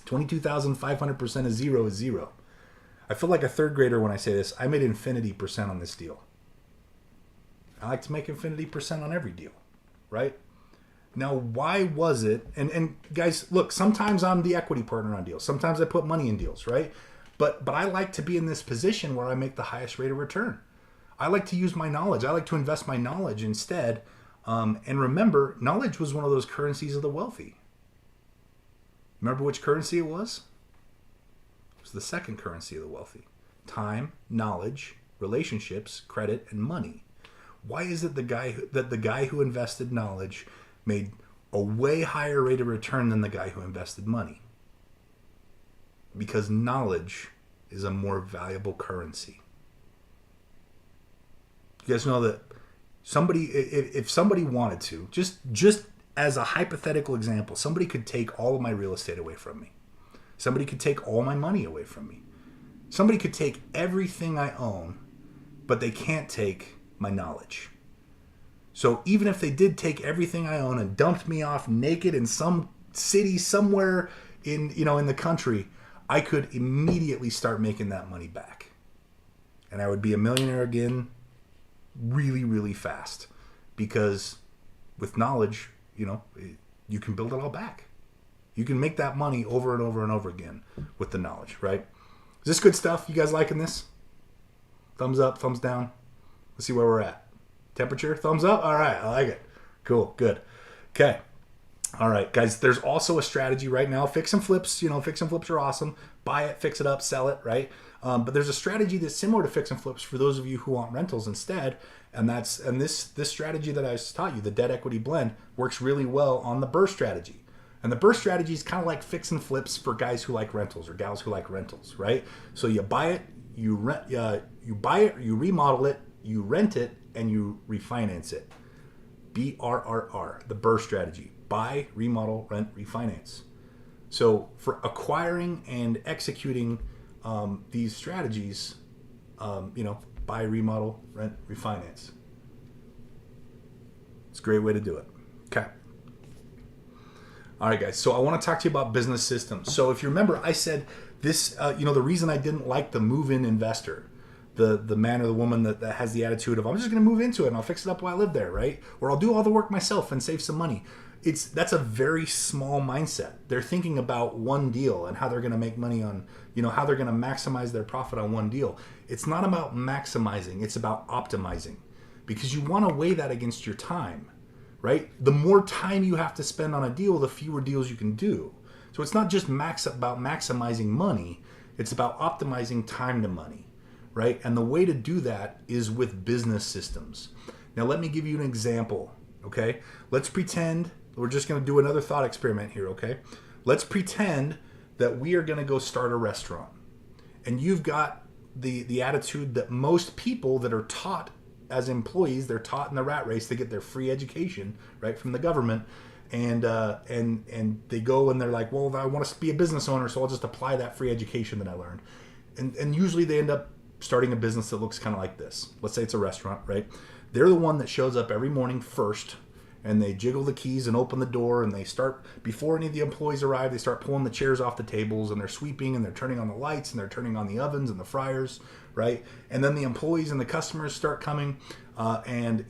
S2: 22,500% is 0. I feel like a third grader when I say this. I made infinity percent on this deal. I like to make infinity percent on every deal, right? Now, why was it? And guys, look, sometimes I'm the equity partner on deals. Sometimes I put money in deals, right? But I like to be in this position where I make the highest rate of return. I like to use my knowledge. I like to invest my knowledge instead. And remember, knowledge was one of those currencies of the wealthy. Remember which currency it was? It's the second currency of the wealthy. Time, knowledge, relationships, credit, and money. Why is it the guy who invested knowledge made a way higher rate of return than the guy who invested money? Because knowledge is a more valuable currency. You guys know that if somebody wanted to, just as a hypothetical example, somebody could take all of my real estate away from me. Somebody could take all my money away from me. Somebody could take everything I own, but they can't take my knowledge. So even if they did take everything I own and dumped me off naked in some city somewhere in the country, I could immediately start making that money back. And I would be a millionaire again really, really fast. Because with knowledge, you can build it all back. You can make that money over and over and over again with the knowledge, right? Is this good stuff? You guys liking this? Thumbs up, thumbs down. Let's see where we're at. Temperature, thumbs up. All right, I like it. Cool, good. Okay. All right, guys, there's also a strategy right now. Fix and flips, fix and flips are awesome. Buy it, fix it up, sell it, right? But there's a strategy that's similar to fix and flips for those of you who want rentals instead. And this strategy that I taught you, the debt equity blend, works really well on the BRRRR strategy. And the BRRRR strategy is kind of like fix and flips for guys who like rentals or gals who like rentals, right? So you buy it, you buy it, you remodel it, you rent it, and you refinance it. BRRR, the BRRRR strategy. Buy, remodel, rent, refinance. So for acquiring and executing these strategies, buy, remodel, rent, refinance. It's a great way to do it. Okay. All right, guys. So I want to talk to you about business systems. So if you remember, I said this, the reason I didn't like the move-in investor, the man or the woman that has the attitude of, I'm just going to move into it and I'll fix it up while I live there, right? Or I'll do all the work myself and save some money. That's a very small mindset. They're thinking about one deal and how they're going to make money on, how they're going to maximize their profit on one deal. It's not about maximizing. It's about optimizing, because you want to weigh that against your time, right? The more time you have to spend on a deal, the fewer deals you can do. So it's not just about maximizing money. It's about optimizing time to money, right? And the way to do that is with business systems. Now, let me give you an example, okay? Let's pretend we're just going to do another thought experiment here, okay? Let's pretend that we are going to go start a restaurant. And you've got the attitude that most people that are taught as employees, they're taught in the rat race to get their free education, right, from the government. And they go and they're like, well, I want to be a business owner, so I'll just apply that free education that I learned. And usually they end up starting a business that looks kind of like this. Let's say it's a restaurant, right? They're the one that shows up every morning first, and they jiggle the keys and open the door, and they start, before any of the employees arrive, they start pulling the chairs off the tables, and they're sweeping, and they're turning on the lights, and they're turning on the ovens and the fryers, right? And then the employees and the customers start coming, and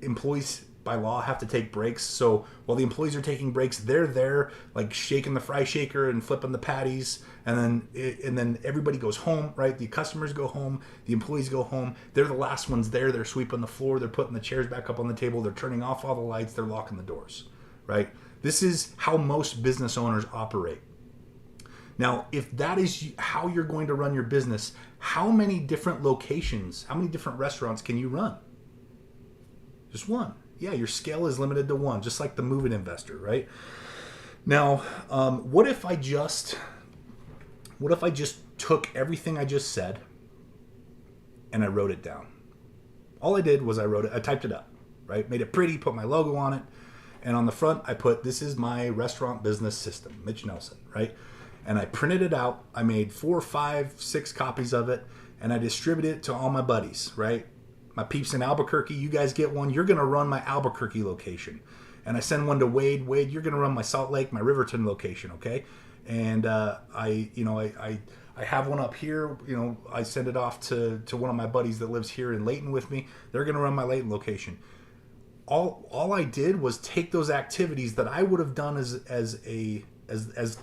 S2: employees by law have to take breaks. So while the employees are taking breaks, they're there like shaking the fry shaker and flipping the patties, and then everybody goes home, right? The customers go home, the employees go home. They're the last ones there. They're sweeping the floor, they're putting the chairs back up on the table, they're turning off all the lights, they're locking the doors, right? This is how most business owners operate. Now, if that is how you're going to run your business, how many different locations, how many different restaurants can you run? Just one. Yeah, your scale is limited to one, just like the move-in investor, right? Now, what if I just took everything I just said and I wrote it down? All I did was I typed it up, right? Made it pretty, put my logo on it, and on the front I put, this is my restaurant business system, Mitch Nelson, right? And I printed it out. I made 4, 5, 6 copies of it, and I distributed it to all my buddies, right? My peeps in Albuquerque, you guys get one. You're going to run my Albuquerque location. And I send one to Wade. Wade, you're going to run my Salt Lake, my Riverton location, okay? And I have one up here. I send it off to one of my buddies that lives here in Layton with me. They're going to run my Layton location. All I did was take those activities that I would have done as the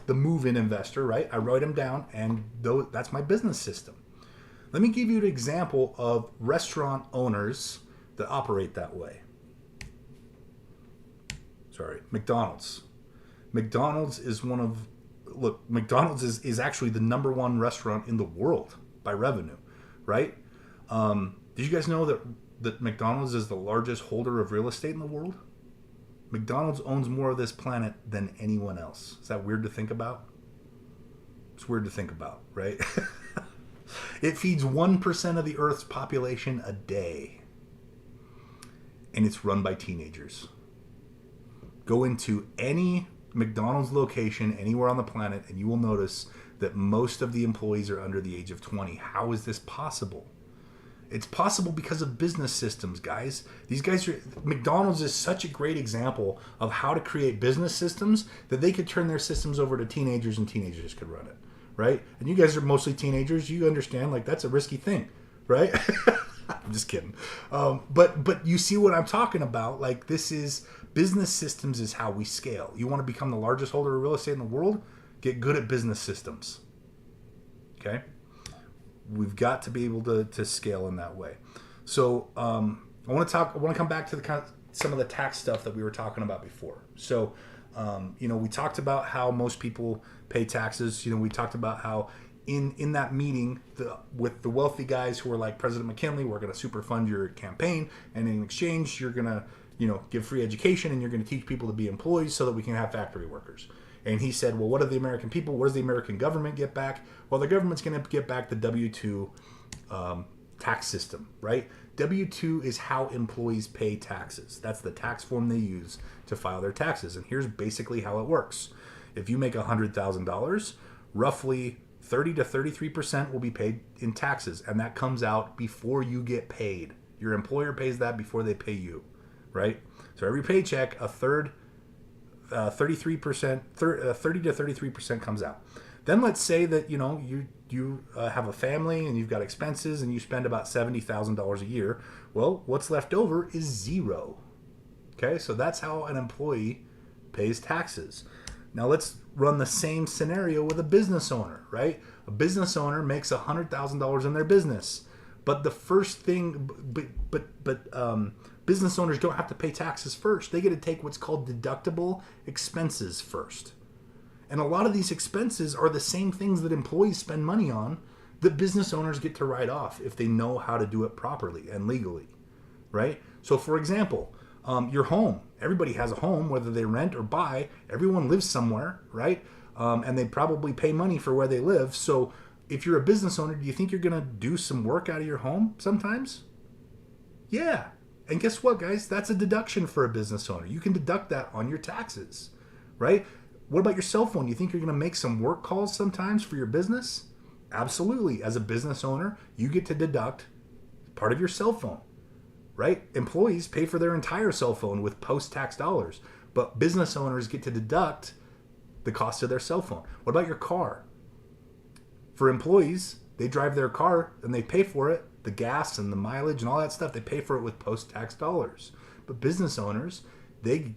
S2: move-in investor, right? I wrote them down, and that's my business system. Let me give you an example of restaurant owners that operate that way. Sorry, McDonald's. McDonald's is one of look, McDonald's is actually the number one restaurant in the world by revenue, right? Did you guys know that McDonald's is the largest holder of real estate in the world? McDonald's owns more of this planet than anyone else. Is that weird to think about? It's weird to think about, right? It feeds 1% of the Earth's population a day. And it's run by teenagers. Go into any McDonald's location anywhere on the planet and you will notice that most of the employees are under the age of 20. How is this possible? It's possible because of business systems, guys. McDonald's is such a great example of how to create business systems that they could turn their systems over to teenagers and teenagers could run it, right? And you guys are mostly teenagers. You understand, like, that's a risky thing, right? I'm just kidding. But you see what I'm talking about? Like, business systems is how we scale. You want to become the largest holder of real estate in the world? Get good at business systems. Okay? We've got to be able to scale in that way. So I want to come back to some of the tax stuff that we were talking about before. So we talked about how most people pay taxes. We talked about how in that meeting with the wealthy guys who are like President McKinley, we're going to super fund your campaign, and in exchange you're going to give free education and you're going to teach people to be employees so that we can have factory workers. And he said, well, what do the American people, what does the American government get back? Well, the government's going to get back the W-2 tax system, right? W-2 is how employees pay taxes. That's the tax form they use to file their taxes. And here's basically how it works. If you make $100,000, roughly 30 to 33% will be paid in taxes. And that comes out before you get paid. Your employer pays that before they pay you, right? So every paycheck, a third 30 to 33% comes out. Then let's say that you have a family and you've got expenses and you spend about $70,000 a year. Well, what's left over is zero. Okay, so that's how an employee pays taxes. Now let's run the same scenario with a business owner, right? A business owner makes $100,000 in their business, but the first thing, business owners don't have to pay taxes first. They get to take what's called deductible expenses first. And a lot of these expenses are the same things that employees spend money on that business owners get to write off if they know how to do it properly and legally, right? So for example, your home. Everybody has a home, whether they rent or buy. Everyone lives somewhere, right? And they probably pay money for where they live. So if you're a business owner, do you think you're going to do some work out of your home sometimes? Yeah. And guess what, guys? That's a deduction for a business owner. You can deduct that on your taxes, right? What about your cell phone? You think you're going to make some work calls sometimes for your business? Absolutely. As a business owner, you get to deduct part of your cell phone, right? Employees pay for their entire cell phone with post-tax dollars, but business owners get to deduct the cost of their cell phone. What about your car? For employees, they drive their car and they pay for it. The gas and the mileage and all that stuff, they pay for it with post-tax dollars. But business owners, they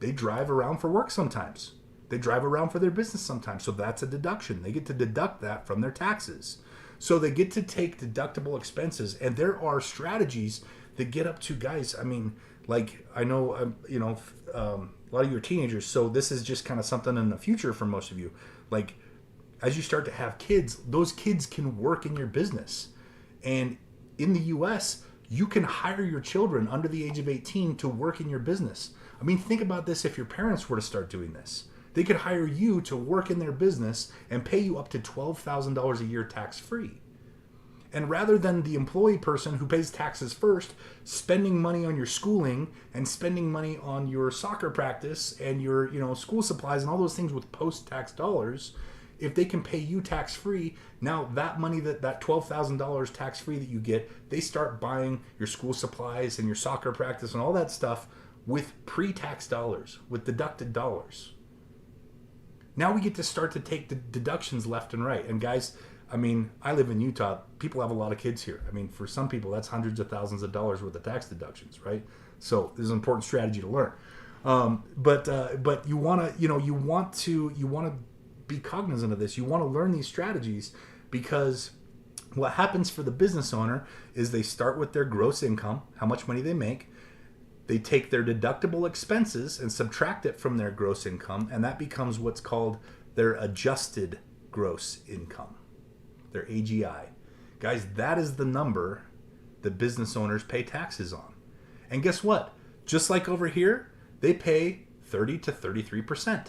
S2: drive around for work sometimes. They drive around for their business sometimes. So that's a deduction. They get to deduct that from their taxes. So they get to take deductible expenses. And there are strategies that get up to, guys, I mean, like, I know, a lot of you are teenagers, so this is just kind of something in the future for most of you. Like, as you start to have kids, those kids can work in your business. And in the US, you can hire your children under the age of 18 to work in your business. I mean, think about this if your parents were to start doing this. They could hire you to work in their business and pay you up to $12,000 a year tax-free. And rather than the employee person who pays taxes first, spending money on your schooling and spending money on your soccer practice and your school supplies and all those things with post-tax dollars, if they can pay you tax-free, now that money, that $12,000 tax-free that you get, they start buying your school supplies and your soccer practice and all that stuff with pre-tax dollars, with deducted dollars. Now we get to start to take the deductions left and right. And guys, I mean, I live in Utah. People have a lot of kids here. I mean, for some people, that's hundreds of thousands of dollars worth of tax deductions, right? So this is an important strategy to learn. But you want to be cognizant of this. You want to learn these strategies because what happens for the business owner is they start with their gross income, how much money they make. They take their deductible expenses and subtract it from their gross income, and that becomes what's called their adjusted gross income, their AGI. Guys, that is the number that business owners pay taxes on. And guess what? Just like over here, they pay 30 to 33%.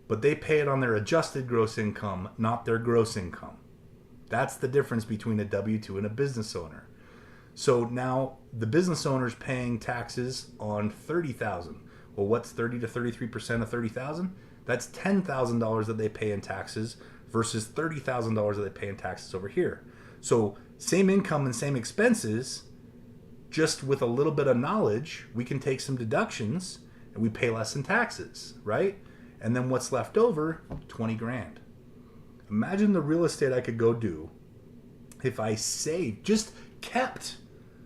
S2: But they pay it on their adjusted gross income, not their gross income. That's the difference between a W-2 and a business owner. So now the business owner's paying taxes on $30,000. Well, what's 30 to 33% of $30,000? That's $10,000 that they pay in taxes versus $30,000 that they pay in taxes over here. So same income and same expenses, just with a little bit of knowledge, we can take some deductions and we pay less in taxes, right? And then what's left over? 20 grand. Imagine the real estate I could go do if I saved, just kept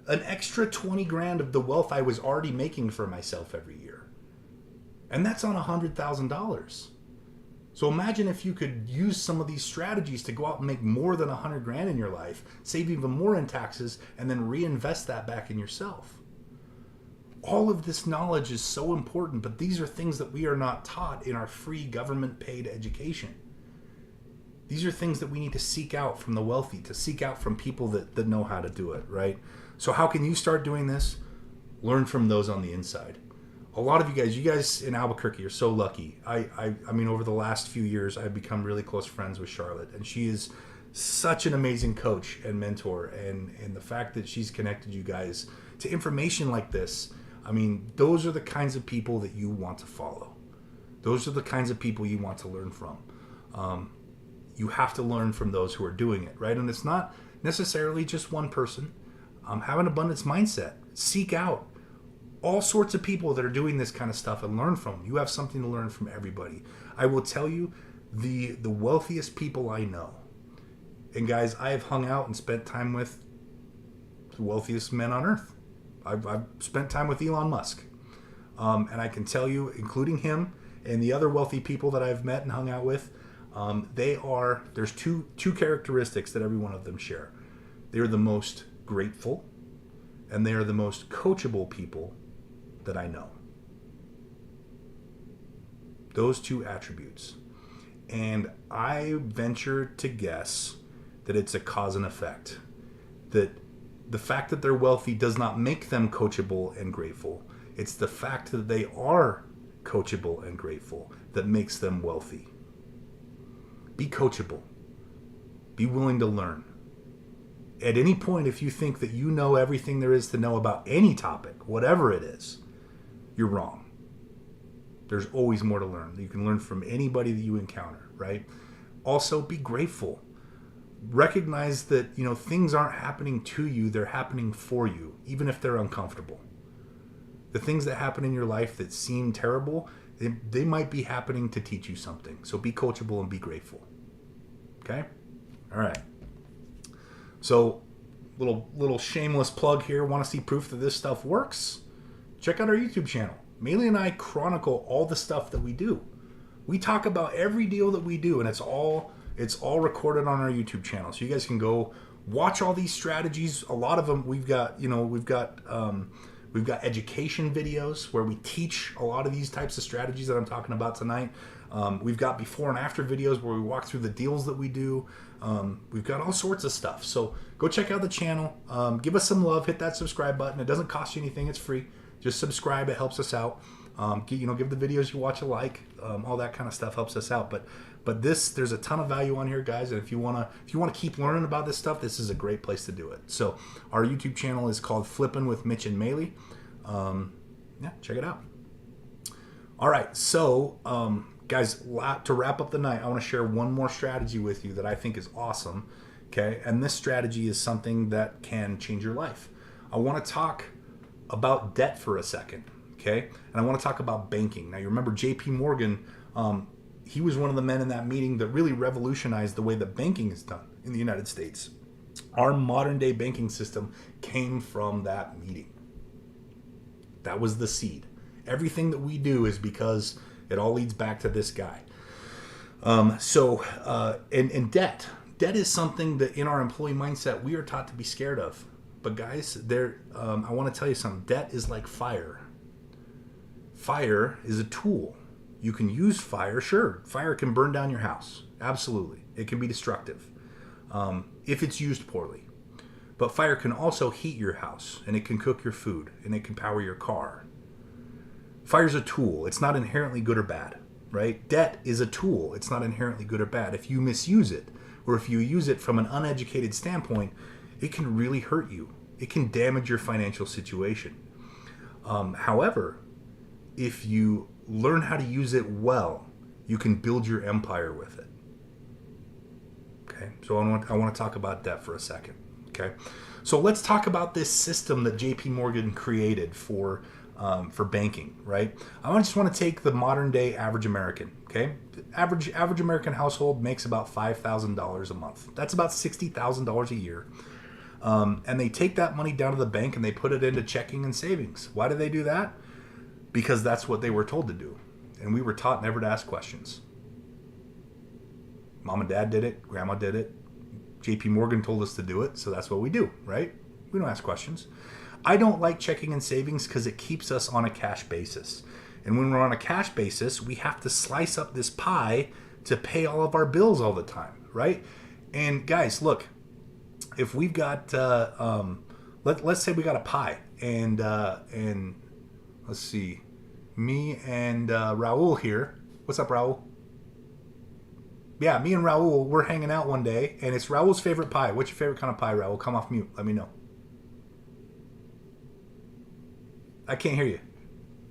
S2: an extra 20 grand of the wealth I was already making for myself every year. And that's on $100,000. So imagine if you could use some of these strategies to go out and make more than 100 grand in your life, save even more in taxes, and then reinvest that back in yourself. All of this knowledge is so important, but these are things that we are not taught in our free government-paid education. These are things that we need to seek out from the wealthy, to seek out from people that know how to do it, right? So how can you start doing this? Learn from those on the inside. A lot of you guys in Albuquerque are so lucky. I mean, over the last few years, I've become really close friends with Charlotte, and she is such an amazing coach and mentor. And the fact that she's connected you guys to information like this, I mean, those are the kinds of people that you want to follow. Those are the kinds of people you want to learn from. You have to learn from those who are doing it, right? And it's not necessarily just one person. Have an abundance mindset. Seek out all sorts of people that are doing this kind of stuff and learn from them. You have something to learn from everybody. I will tell you, the wealthiest people I know, and guys, I have hung out and spent time with the wealthiest men on earth. I've spent time with Elon Musk. And I can tell you, including him and the other wealthy people that I've met and hung out with, there's two characteristics that every one of them share. They're the most grateful, and they are the most coachable people that I know. Those two attributes. And I venture to guess that it's a cause and effect. That the fact that they're wealthy does not make them coachable and grateful. It's the fact that they are coachable and grateful that makes them wealthy. Be coachable. Be willing to learn. At any point, if you think that you know everything there is to know about any topic, whatever it is, you're wrong. There's always more to learn. You can learn from anybody that you encounter, right? Also, be grateful. Recognize that, things aren't happening to you, they're happening for you, even if they're uncomfortable. The things that happen in your life that seem terrible, they might be happening to teach you something. So be coachable and be grateful. Okay? All right. So, little shameless plug here. Want to see proof that this stuff works? Check out our YouTube channel. Maeli and I chronicle all the stuff that we do. We talk about every deal that we do, and it's all recorded on our YouTube channel. So you guys can go watch all these strategies. A lot of them we've got education videos where we teach a lot of these types of strategies that I'm talking about tonight. We've got before and after videos where we walk through the deals that we do. We've got all sorts of stuff. So go check out the channel. Give us some love. Hit that subscribe button. It doesn't cost you anything. It's free. Just subscribe. It helps us out. Give the videos you watch a like. All that kind of stuff helps us out. But there's a ton of value on here, guys. And if you wanna keep learning about this stuff, this is a great place to do it. So our YouTube channel is called Flippin' with Mitch and Maeli. Check it out. All right, so guys, to wrap up the night, I want to share one more strategy with you that I think is awesome. Okay, and this strategy is something that can change your life. I want to talk about debt for a second. Okay, and I want to talk about banking. Now, you remember J.P. Morgan. He was one of the men in that meeting that really revolutionized the way that banking is done in the United States. Our modern day banking system came from that meeting. That was the seed. Everything that we do is because it all leads back to this guy. And debt. Debt is something that in our employee mindset we are taught to be scared of. But guys, I want to tell you something. Debt is like fire. Fire is a tool. You can use fire. Sure, fire can burn down your house. Absolutely. It can be destructive if it's used poorly. But fire can also heat your house, and it can cook your food, and it can power your car. Fire's a tool. It's not inherently good or bad, right? Debt is a tool. It's not inherently good or bad. If you misuse it, or if you use it from an uneducated standpoint, it can really hurt you. It can damage your financial situation. However, if you learn how to use it well, you can build your empire with it. Okay, so I want to talk about debt for a second. Okay, so let's talk about this system that J.P. Morgan created for banking, right? I just want to take the modern day average American. Okay, average American household makes about $5,000 a month. That's about $60,000 a year. And they take that money down to the bank and they put it into checking and savings. Why do they do that? Because that's what they were told to do. And we were taught never to ask questions. Mom and dad did it. Grandma did it. JP Morgan told us to do it. So that's what we do, right? We don't ask questions. I don't like checking and savings because it keeps us on a cash basis. And when we're on a cash basis, we have to slice up this pie to pay all of our bills all the time, right? And guys, look, if we've got, let's say we got a pie, and let's see, me and Raul here. What's up, Raul? Yeah, me and Raul, we're hanging out one day, and it's Raul's favorite pie. What's your favorite kind of pie, Raul? Come off mute. Let me know. I can't hear you.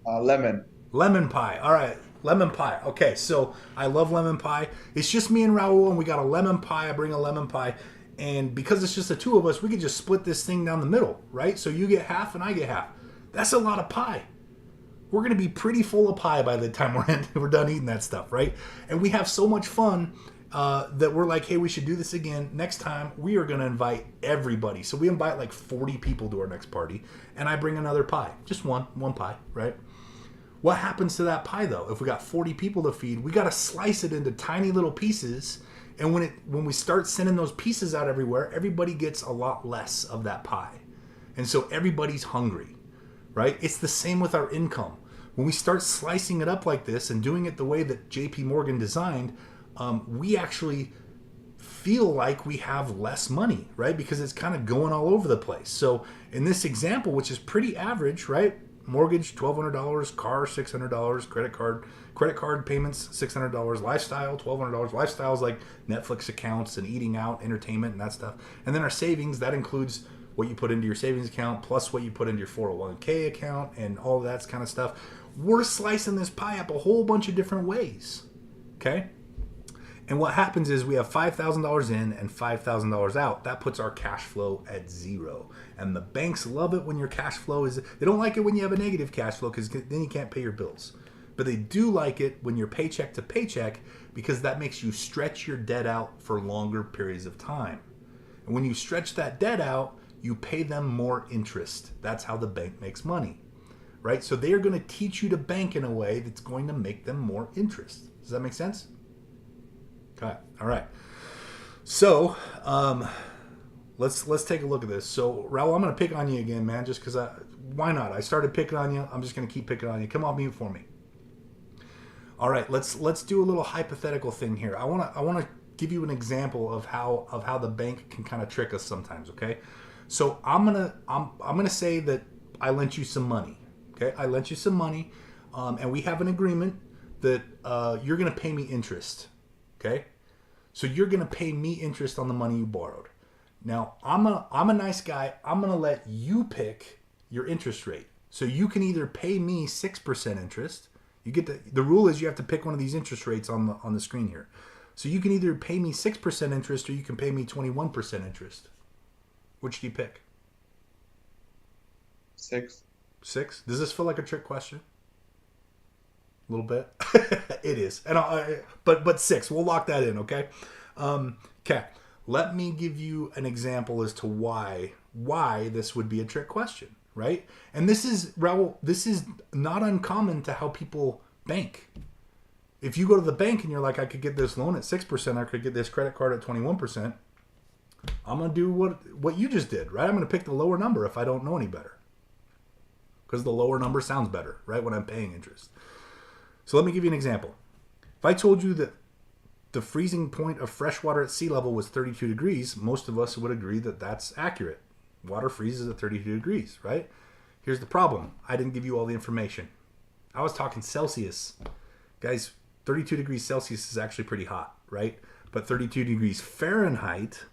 S3: Lemon.
S2: Lemon pie. All right, lemon pie. Okay, so I love lemon pie. It's just me and Raul, and we got a lemon pie. I bring a lemon pie. And because it's just the two of us, we could just split this thing down the middle, right? So you get half and I get half. That's a lot of pie. We're going to be pretty full of pie by the time we're done eating that stuff, right? And we have so much fun that we're like, hey, we should do this again. Next time, we are going to invite everybody. So we invite like 40 people to our next party, and I bring another pie. Just one pie, right? What happens to that pie, though? If we got 40 people to feed, we got to slice it into tiny little pieces. And when we start sending those pieces out everywhere, everybody gets a lot less of that pie. And so everybody's hungry, right? It's the same with our income. When we start slicing it up like this and doing it the way that JP Morgan designed, we actually feel like we have less money, right? Because it's kind of going all over the place. So in this example, which is pretty average, right? Mortgage, $1,200, car, $600, credit card payments, $600, lifestyle, $1,200. Lifestyle is like Netflix accounts and eating out, entertainment, and that stuff. And then our savings, that includes what you put into your savings account plus what you put into your 401k account and all of that kind of stuff. We're slicing this pie up a whole bunch of different ways, okay? And what happens is we have $5,000 in and $5,000 out. That puts our cash flow at zero. And the banks love it when your cash flow is... They don't like it when you have a negative cash flow because then you can't pay your bills. But they do like it when you're paycheck to paycheck because that makes you stretch your debt out for longer periods of time. And when you stretch that debt out, you pay them more interest. That's how the bank makes money, right? So they are going to teach you to bank in a way that's going to make them more interest. Does that make sense? Okay. All right. So let's take a look at this. So Raul, I'm going to pick on you again, man, just because why not? I started picking on you. I'm just going to keep picking on you. Come off mute for me. All right. Let's do a little hypothetical thing here. I want to give you an example of how the bank can kind of trick us sometimes. Okay. So I'm gonna say that I lent you some money. Okay. I lent you some money, and we have an agreement that you're going to pay me interest. Okay, so you're gonna pay me interest on the money you borrowed. Now I'm a nice guy. I'm gonna let you pick your interest rate. So you can either pay me 6% interest. You get the rule is you have to pick one of these interest rates on the screen here. So you can either pay me 6% interest or you can pay me 21% interest. Which do you pick?
S3: 6.
S2: 6. Does this feel like a trick question? A little bit. It is. And but 6. We'll lock that in, okay? Okay. Let me give you an example as to why this would be a trick question, right? And this is, Raul, this is not uncommon to how people bank. If you go to the bank and you're like, I could get this loan at 6%, I could get this credit card at 21%, I'm going to do what you just did, right? I'm going to pick the lower number if I don't know any better. Because the lower number sounds better, right, when I'm paying interest. So let me give you an example. If I told you that the freezing point of fresh water at sea level was 32 degrees, most of us would agree that that's accurate. Water freezes at 32 degrees, right? Here's the problem. I didn't give you all the information. I was talking Celsius. Guys, 32 degrees Celsius is actually pretty hot, right? But 32 degrees Fahrenheit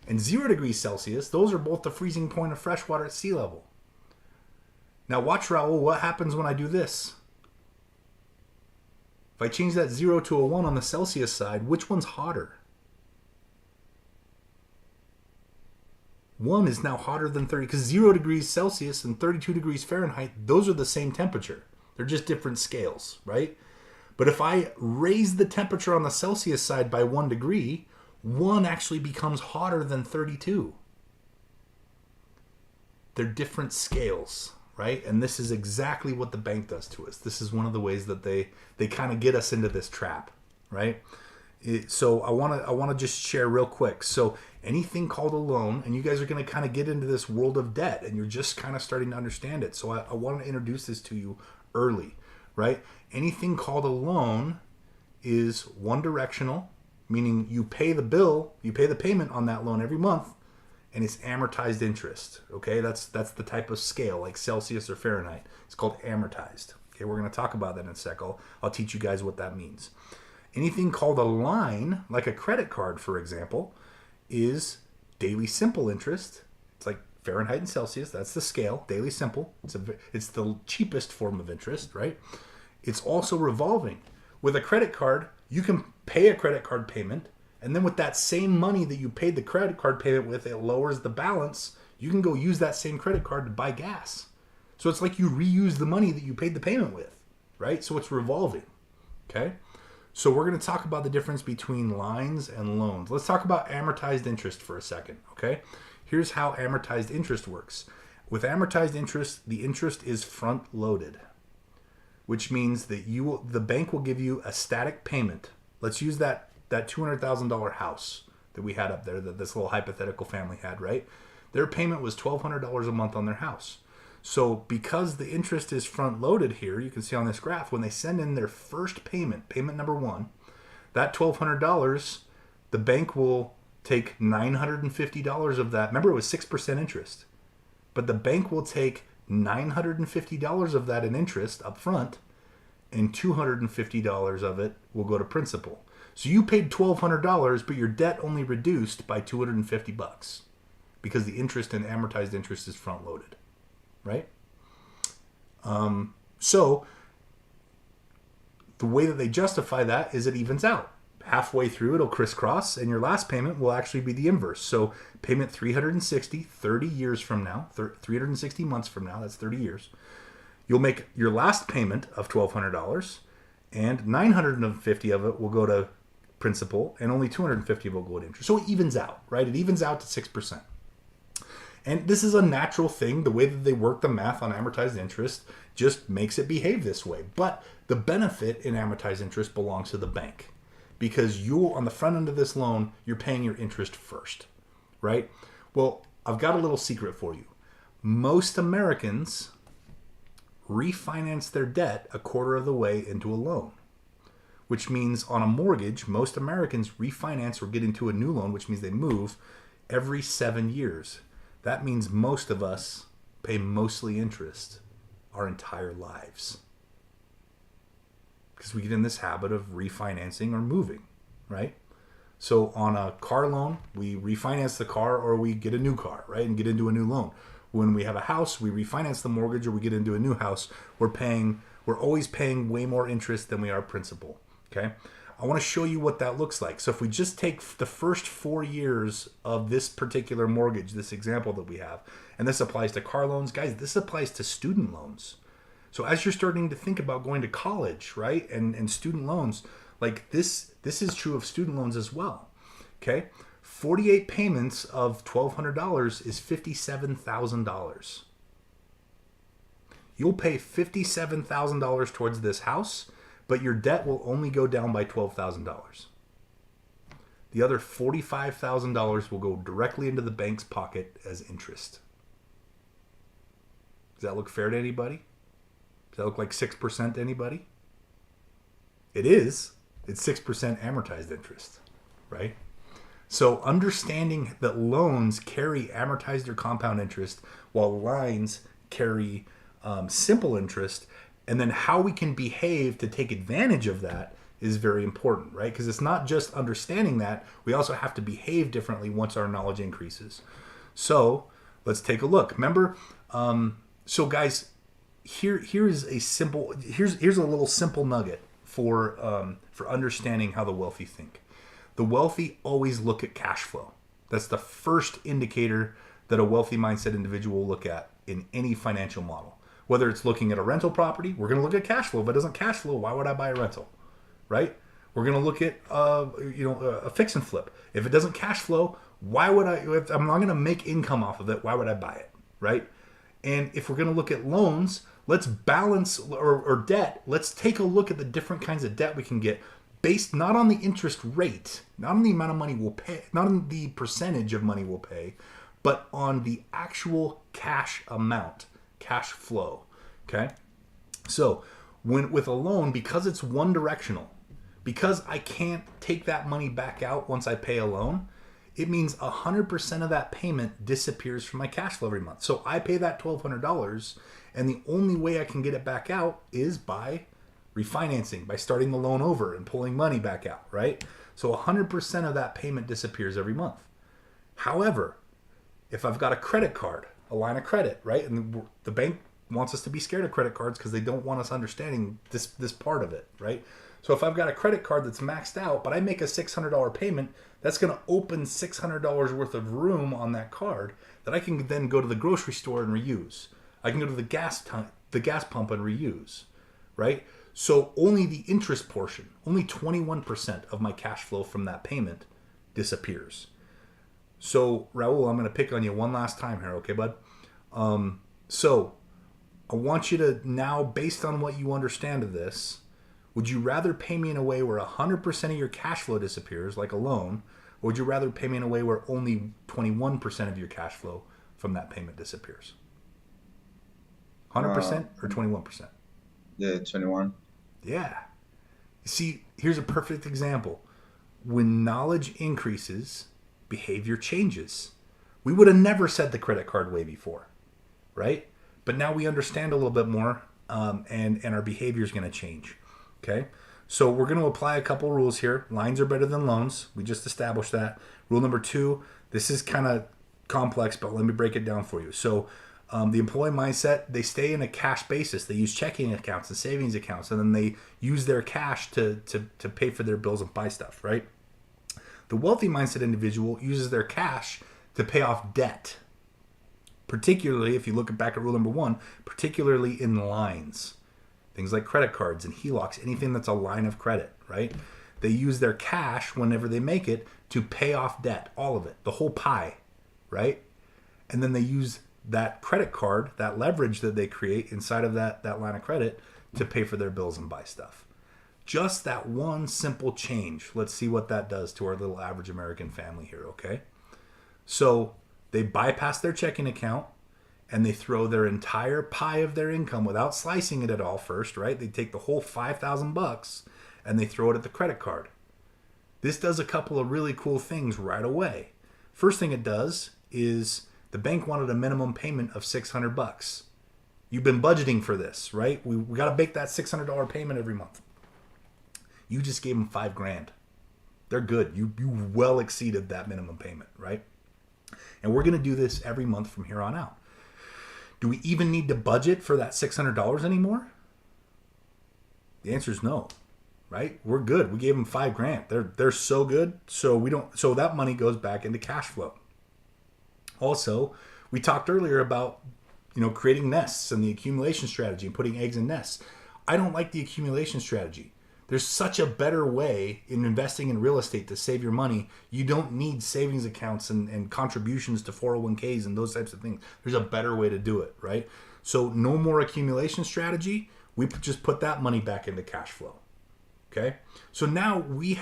S2: and 0 degrees Celsius, those are both the freezing point of fresh water at sea level. Now watch, Raul, what happens when I do this? If I change that 0 to a 1 on the Celsius side, which one's hotter? 1 is now hotter than 30, because 0 degrees Celsius and 32 degrees Fahrenheit, those are the same temperature. They're just different scales, right? But if I raise the temperature on the Celsius side by 1 degree, 1 actually becomes hotter than 32. They're different scales, right? And this is exactly what the bank does to us. This is one of the ways that they kind of get us into this trap, right? So I want to just share real quick. So anything called a loan, and you guys are going to kind of get into this world of debt, and you're just kind of starting to understand it. So I want to introduce this to you early, right? Anything called a loan is one directional, meaning you pay the bill, you pay the payment on that loan every month, and it's amortized interest. Okay, that's the type of scale, like Celsius or Fahrenheit. It's called amortized. Okay, we're going to talk about that in a sec. I'll teach you guys what that means. Anything called a line, like a credit card, for example, is daily simple interest. It's like Fahrenheit and Celsius. That's the scale, daily simple. It's the cheapest form of interest, right? It's also revolving. With a credit card, you can pay a credit card payment, and then with that same money that you paid the credit card payment with, it lowers the balance. You can go use that same credit card to buy gas. So it's like you reuse the money that you paid the payment with, right? So it's revolving, okay? So we're going to talk about the difference between lines and loans. Let's talk about amortized interest for a second, okay? Here's how amortized interest works. With amortized interest, the interest is front-loaded, which means that the bank will give you a static payment. Let's use that $200,000 house that we had up there, that this little hypothetical family had, right? Their payment was $1,200 a month on their house. So because the interest is front loaded here, you can see on this graph, when they send in their first payment number 1, that $1,200, the bank will take $950 of that. Remember, it was 6% interest. But the bank will take $950 of that in interest up front, and $250 of it will go to principal. So you paid $1,200, but your debt only reduced by $250 because the interest and amortized interest is front loaded, right? So the way that they justify that is it evens out. Halfway through, it'll crisscross, and your last payment will actually be the inverse. So payment 360, 30 years from now, 360 months from now, that's 30 years, you'll make your last payment of $1,200, and $950 of it will go to principal, and only $250 of it will go to interest. So it evens out, right? It evens out to 6%. And this is a natural thing. The way that they work the math on amortized interest just makes it behave this way. But the benefit in amortized interest belongs to the bank, because you, on the front end of this loan, you're paying your interest first, right? Well, I've got a little secret for you. Most Americans refinance their debt a quarter of the way into a loan, which means on a mortgage, most Americans refinance or get into a new loan, which means they move every 7 years. That means most of us pay mostly interest our entire lives, because we get in this habit of refinancing or moving, right? So on a car loan, we refinance the car or we get a new car, right? And get into a new loan. When we have a house, we refinance the mortgage or we get into a new house. We're always paying way more interest than we are principal, okay? I want to show you what that looks like. So if we just take the first 4 years of this particular mortgage, this example that we have, and this applies to car loans, guys, this applies to student loans. So as you're starting to think about going to college, right, and student loans, like this is true of student loans as well, okay? 48 payments of $1,200 is $57,000. You'll pay $57,000 towards this house, but your debt will only go down by $12,000. The other $45,000 will go directly into the bank's pocket as interest. Does that look fair to anybody? Does that look like 6% to anybody? It is. It's 6% amortized interest, right? So understanding that loans carry amortized or compound interest while lines carry simple interest, and then how we can behave to take advantage of that is very important, right? Because it's not just understanding that, we also have to behave differently once our knowledge increases. So let's take a look. Remember, so guys, here's a little simple nugget for understanding how the wealthy think. The wealthy always look at cash flow. That's the first indicator that a wealthy mindset individual will look at in any financial model. Whether it's looking at a rental property, we're going to look at cash flow. If it doesn't cash flow, why would I buy a rental? Right? We're going to look at a fix and flip. If it doesn't cash flow, why would I? If I'm not going to make income off of it, why would I buy it? Right? And if we're going to look at loans, let's balance or debt. Let's take a look at the different kinds of debt we can get based not on the interest rate, not on the amount of money we'll pay, not on the percentage of money we'll pay, but on the actual cash amount, cash flow. Okay? So with a loan, because it's one directional, because I can't take that money back out once I pay a loan, it means 100% of that payment disappears from my cash flow every month. So I pay that $1,200, and the only way I can get it back out is by refinancing, by starting the loan over and pulling money back out, right? So 100% of that payment disappears every month. However, if I've got a credit card, a line of credit, right? And the bank wants us to be scared of credit cards because they don't want us understanding this part of it, right? So if I've got a credit card that's maxed out, but I make a $600 payment, that's going to open $600 worth of room on that card that I can then go to the grocery store and reuse. I can go to the gas pump and reuse, right? So only the interest portion, only 21% of my cash flow from that payment disappears. So Raul, I'm going to pick on you one last time here, okay, bud? So I want you to now, based on what you understand of this, would you rather pay me in a way where 100% of your cash flow disappears, like a loan, or would you rather pay me in a way where only 21% of your cash flow from that payment disappears? 100% or 21%?
S5: Yeah, 21.
S2: Yeah. See, here's a perfect example. When knowledge increases, behavior changes. We would have never said the credit card way before, right? But now we understand a little bit more, and our behavior is going to change. Okay, so we're going to apply a couple rules here. Lines are better than loans. We just established that. Rule number 2, this is kind of complex, but let me break it down for you. So the employee mindset, they stay in a cash basis. They use checking accounts and savings accounts, and then they use their cash to pay for their bills and buy stuff, right? The wealthy mindset individual uses their cash to pay off debt. Particularly, if you look back at rule number 1, particularly in lines. Things like credit cards and HELOCs, anything that's a line of credit, right? They use their cash whenever they make it to pay off debt, all of it, the whole pie, right? And then they use that credit card, that leverage that they create inside of that line of credit to pay for their bills and buy stuff. Just that one simple change. Let's see what that does to our little average American family here, okay? So they bypass their checking account, and they throw their entire pie of their income without slicing it at all first, right? They take the whole $5,000 and they throw it at the credit card. This does a couple of really cool things right away. First thing it does is the bank wanted a minimum payment of $600. You've been budgeting for this, right? We got to make that $600 payment every month. You just gave them $5,000. They're good. You well exceeded that minimum payment, right? And we're going to do this every month from here on out. Do we even need to budget for that $600 anymore? The answer is no, right? We're good. We gave them $5,000. They're so good. So we don't. So that money goes back into cash flow. Also, we talked earlier about creating nests and the accumulation strategy and putting eggs in nests. I don't like the accumulation strategy. There's such a better way in investing in real estate to save your money. You don't need savings accounts and contributions to 401ks and those types of things. There's a better way to do it, right? So no more accumulation strategy. We just put that money back into cash flow. Okay. So now we've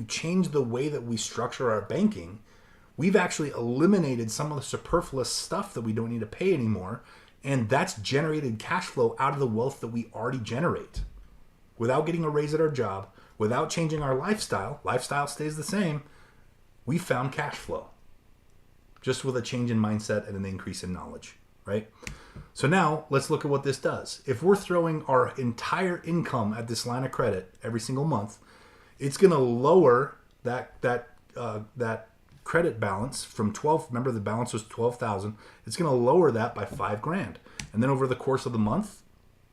S2: changed the way that we structure our banking. We've actually eliminated some of the superfluous stuff that we don't need to pay anymore. And that's generated cash flow out of the wealth that we already generate without getting a raise at our job, without changing our lifestyle. Lifestyle stays the same. We found cash flow just with a change in mindset and an increase in knowledge, right? So now let's look at what this does. If we're throwing our entire income at this line of credit every single month, it's going to lower that credit balance from 12. Remember, the balance was 12,000. It's going to lower that by $5,000, and then over the course of the month,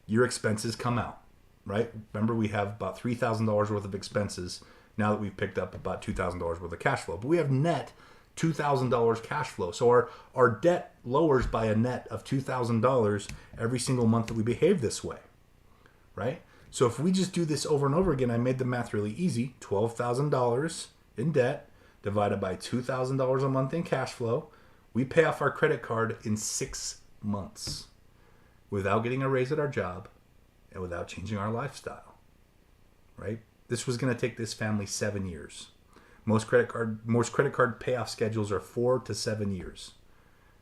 S2: your expenses come out, right? Remember, we have about $3,000 worth of expenses now that we've picked up about $2,000 worth of cash flow, but we have net $2,000 cash flow. So our debt lowers by a net of $2,000 every single month that we behave this way, right? So if we just do this over and over again, I made the math really easy. $12,000 in debt divided by $2,000 a month in cash flow. We pay off our credit card in 6 months without getting a raise at our job and without changing our lifestyle, right? This was going to take this family 7 years. Most credit card payoff schedules are 4 to 7 years.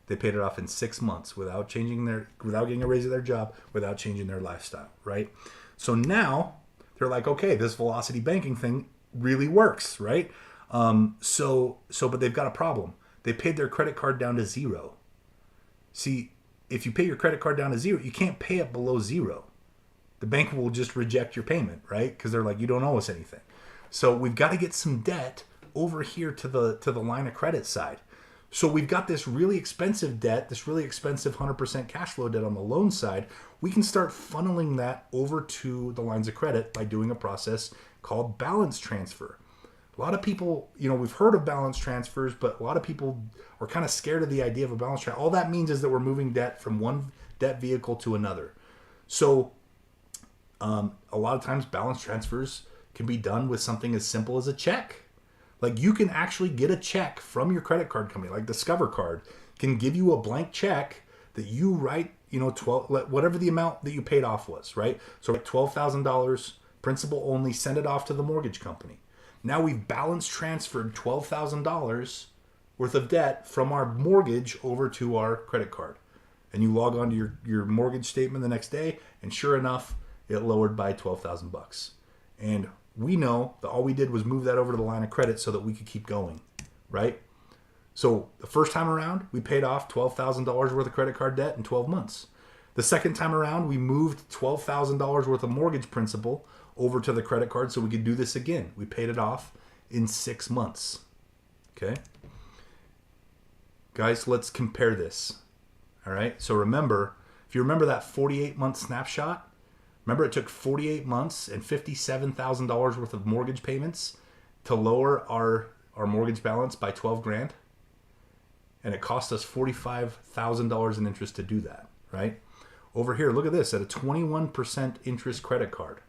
S2: They paid it off in 6 months without getting a raise at their job, without changing their lifestyle, right? So now they're like, okay, this velocity banking thing really works, right? But they've got a problem. They paid their credit card down to 0. See, if you pay your credit card down to 0, you can't pay it below 0. The bank will just reject your payment, right? Because they're like, you don't owe us anything. So we've got to get some debt over here to the line of credit side. So we've got this really expensive debt, this really expensive 100% cash flow debt on the loan side. We can start funneling that over to the lines of credit by doing a process called balance transfer. A lot of people, we've heard of balance transfers, but a lot of people are kind of scared of the idea of a balance transfer. All that means is that we're moving debt from one debt vehicle to another. So a lot of times balance transfers can be done with something as simple as a check. Like, you can actually get a check from your credit card company, like Discover Card can give you a blank check that you write, 12, whatever the amount that you paid off was, right? So like $12,000 principal only, send it off to the mortgage company. Now we've balance transferred $12,000 worth of debt from our mortgage over to our credit card. And you log on to your mortgage statement the next day, and sure enough, it lowered by $12,000. And we know that all we did was move that over to the line of credit so that we could keep going, right? So the first time around, we paid off $12,000 worth of credit card debt in 12 months. The second time around, we moved $12,000 worth of mortgage principal over to the credit card so we could do this again. We paid it off in 6 months. Okay? Guys, let's compare this. All right? So remember, if you remember that 48-month snapshot, remember it took 48 months and $57,000 worth of mortgage payments to lower our mortgage balance by $12,000? And it cost us $45,000 in interest to do that, right? Over here, look at this, at a 21% interest credit card.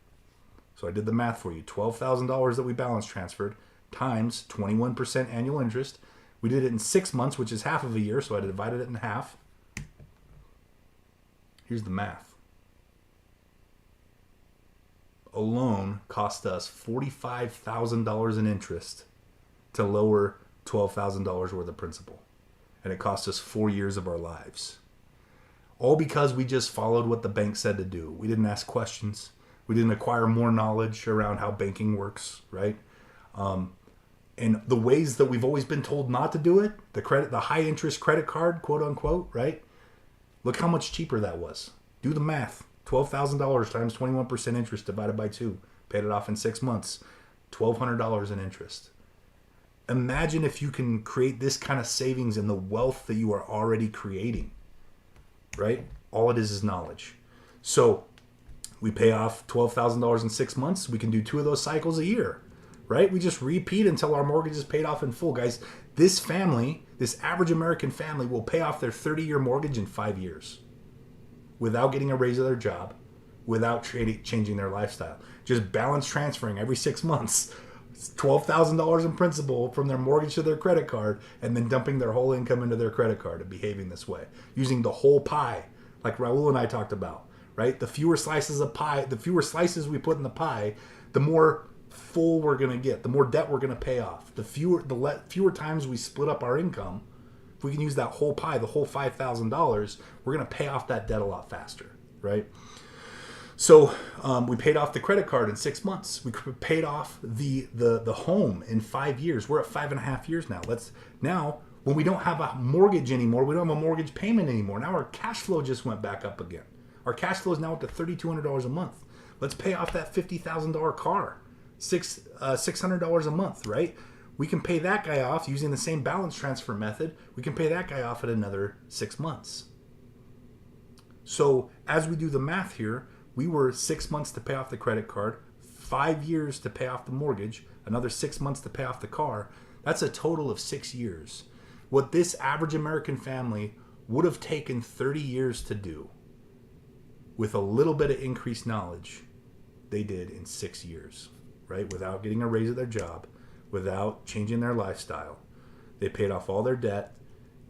S2: So I did the math for you. $12,000 that we balance transferred times 21% annual interest. We did it in 6 months, which is half of a year, so I divided it in half. Here's the math. A loan cost us $45,000 in interest to lower $12,000 worth of principal. And it cost us 4 years of our lives. All because we just followed what the bank said to do. We didn't ask questions. We didn't acquire more knowledge around how banking works, right? And the ways that we've always been told not to do it, the high interest credit card, quote unquote, right? Look how much cheaper that was. Do the math. $12,000 times 21% interest divided by 2. Paid it off in 6 months. $1,200 in interest. Imagine if you can create this kind of savings in the wealth that you are already creating, right? All it is knowledge. So we pay off $12,000 in 6 months. We can do 2 of those cycles a year, right? We just repeat until our mortgage is paid off in full. Guys, this average American family will pay off their 30-year mortgage in 5 years without getting a raise of their job, without changing their lifestyle. Just balance transferring every 6 months $12,000 in principal from their mortgage to their credit card, and then dumping their whole income into their credit card and behaving this way, using the whole pie, like Raul and I talked about, right? The fewer slices we put in the pie, the more full we're going to get, the more debt we're going to pay off. The fewer times we split up our income, if we can use that whole pie, the whole $5,000, we're going to pay off that debt a lot faster, right? So we paid off the credit card in 6 months. We paid off the home in 5 years. We're at 5.5 years now. Now when we don't have a mortgage anymore, we don't have a mortgage payment anymore. Now our cash flow just went back up again. Our cash flow is now up to $3,200 a month. Let's pay off that $50,000 car, $600 a month, right? We can pay that guy off using the same balance transfer method. We can pay that guy off in another 6 months. So as we do the math here, we were 6 months to pay off the credit card, 5 years to pay off the mortgage, another 6 months to pay off the car. That's a total of 6 years. What this average American family would have taken 30 years to do with a little bit of increased knowledge, they did in 6 years, right? Without getting a raise at their job, without changing their lifestyle. They paid off all their debt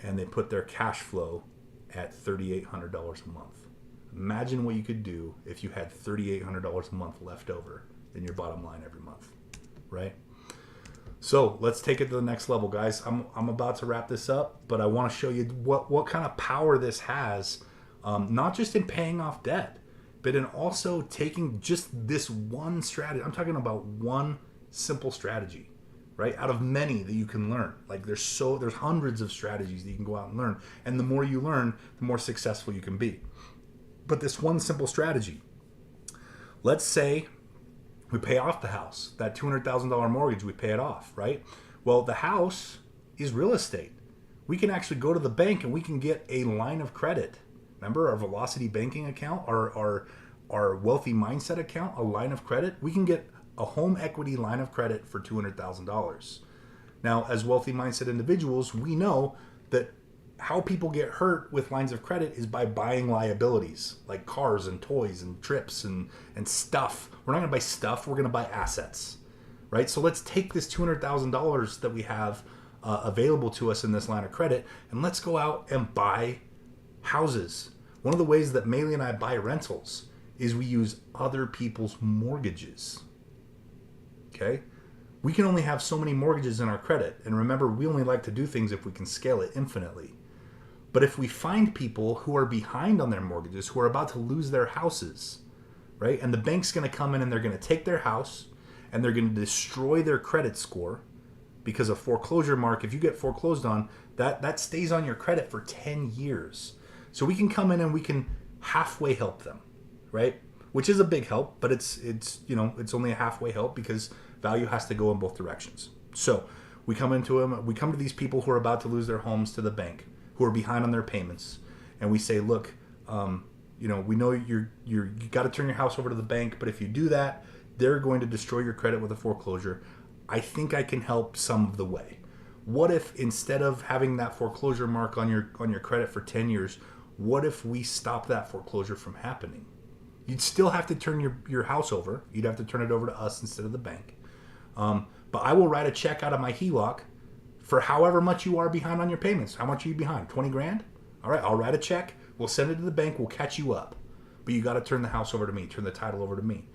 S2: and they put their cash flow at $3,800 a month. Imagine what you could do if you had $3,800 a month left over in your bottom line every month, right? So let's take it to the next level, guys. I'm about to wrap this up, but I want to show you what kind of power this has, not just in paying off debt, but in also taking just this one strategy. I'm talking about one simple strategy, right? Out of many that you can learn. Like there's hundreds of strategies that you can go out and learn. And the more you learn, the more successful you can be. But this one simple strategy, let's say we pay off the house, that $200,000 mortgage, we pay it off, right? Well, the house is real estate. We can actually go to the bank and we can get a line of credit. Remember our Velocity banking account, our Wealthy Mindset account, a line of credit? We can get a home equity line of credit for $200,000. Now, as Wealthy Mindset individuals, we know that how people get hurt with lines of credit is by buying liabilities like cars and toys and trips and stuff. We're not going to buy stuff. We're going to buy assets, right? So let's take this $200,000 that we have available to us in this line of credit and let's go out and buy houses. One of the ways that Maeli and I buy rentals is we use other people's mortgages. Okay? We can only have so many mortgages in our credit. And remember, we only like to do things if we can scale it infinitely. But if we find people who are behind on their mortgages, who are about to lose their houses, right? And the bank's going to come in and they're going to take their house and they're going to destroy their credit score because of foreclosure mark. If you get foreclosed on, that stays on your credit for 10 years. So we can come in and we can halfway help them, right? Which is a big help, but it's only a halfway help because value has to go in both directions. So we come to these people who are about to lose their homes to the bank, who are behind on their payments, and we say, look, we know you got to turn your house over to the bank, but if you do that, they're going to destroy your credit with a foreclosure. I think I can help some of the way. What if instead of having that foreclosure mark on your credit for 10 years, what if we stop that foreclosure from happening? You'd still have to turn your house over. You'd have to turn it over to us instead of the bank. But I will write a check out of my HELOC for however much you are behind on your payments. How much are you behind? 20 grand? All right, I'll write a check. We'll send it to the bank. We'll catch you up. But you got to turn the house over to me, turn the title over to me.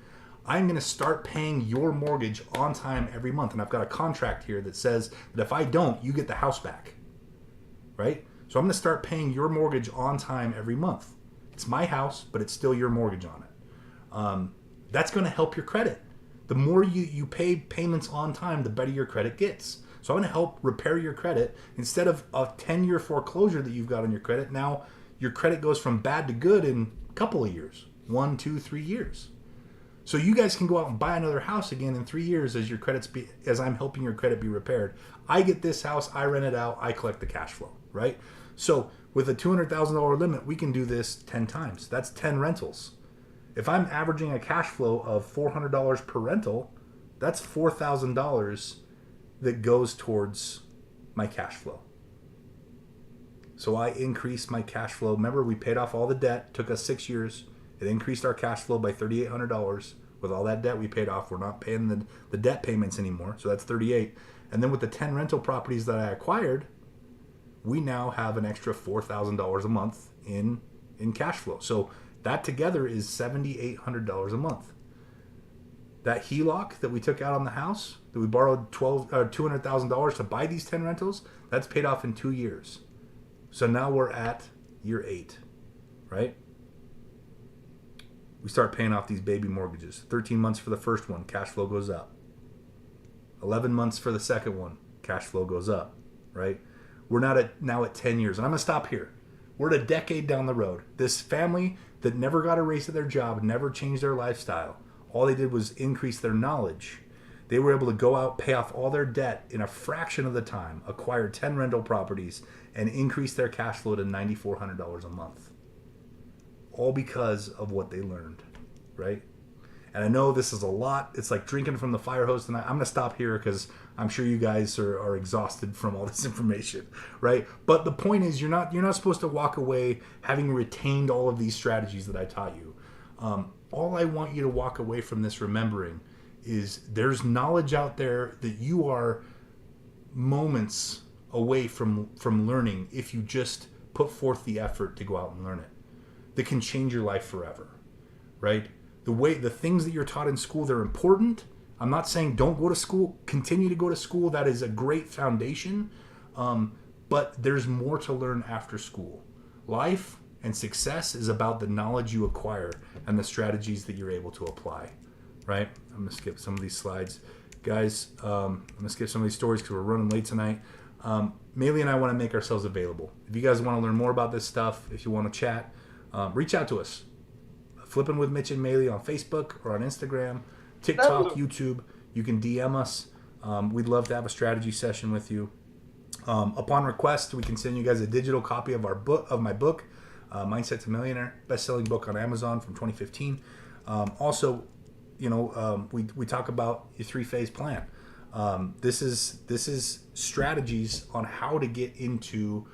S2: I'm going to start paying your mortgage on time every month. And I've got a contract here that says that if I don't, you get the house back, right? So I'm going to start paying your mortgage on time every month. It's my house, but it's still your mortgage on it. That's going to help your credit. The more you pay payments on time, the better your credit gets. So I'm going to help repair your credit. Instead of a 10-year foreclosure that you've got on your credit, now your credit goes from bad to good in a couple of years, 1, 2, 3 years. So you guys can go out and buy another house again in 3 years as I'm helping your credit be repaired. I get this house, I rent it out, I collect the cash flow, right? So with a $200,000 limit, we can do this 10 times. That's 10 rentals. If I'm averaging a cash flow of $400 per rental, that's $4,000 that goes towards my cash flow. So I increased my cash flow. Remember, we paid off all the debt. Took us 6 years. It increased our cash flow by $3,800. With all that debt we paid off, we're not paying the debt payments anymore. So that's $38,000. And then with the 10 rental properties that I acquired, we now have an extra $4,000 a month in cash flow. So That together is $7,800 a month. That HELOC that we took out on the house, that we borrowed $200,000 to buy these 10 rentals, that's paid off in 2 years. So now we're at year 8, right? We start paying off these baby mortgages. 13 months for the first one, cash flow goes up. 11 months for the second one, cash flow goes up, right? We're now at 10 years. And I'm going to stop here. We're at a decade down the road. This family that never got a raise at their job, never changed their lifestyle, all they did was increase their knowledge. They were able to go out, pay off all their debt in a fraction of the time, acquire 10 rental properties, and increase their cash flow to $9,400 a month. All because of what they learned, right? And I know this is a lot. It's like drinking from the fire hose tonight. I'm going to stop here because I'm sure you guys are exhausted from all this information, right? But the point is, you're not supposed to walk away having retained all of these strategies that I taught you. All I want you to walk away from this remembering is there's knowledge out there that you are moments away from learning if you just put forth the effort to go out and learn it. That can change your life forever, right? The things that you're taught in school, they're important. I'm not saying don't go to school. Continue to go to school. That is a great foundation. But there's more to learn after school. Life and success is about the knowledge you acquire and the strategies that you're able to apply, right? I'm going to skip some of these slides. Guys, I'm going to skip some of these stories because we're running late tonight. Maeli and I want to make ourselves available. If you guys want to learn more about this stuff, if you want to chat, reach out to us. Flipping with Mitch and Maeli on Facebook or on Instagram, TikTok, YouTube. You can DM us. We'd love to have a strategy session with you. Upon request, we can send you guys a digital copy of my book, Mindset to Millionaire, best-selling book on Amazon from 2015. Also, we talk about your 3-phase plan. This is strategies on how to get into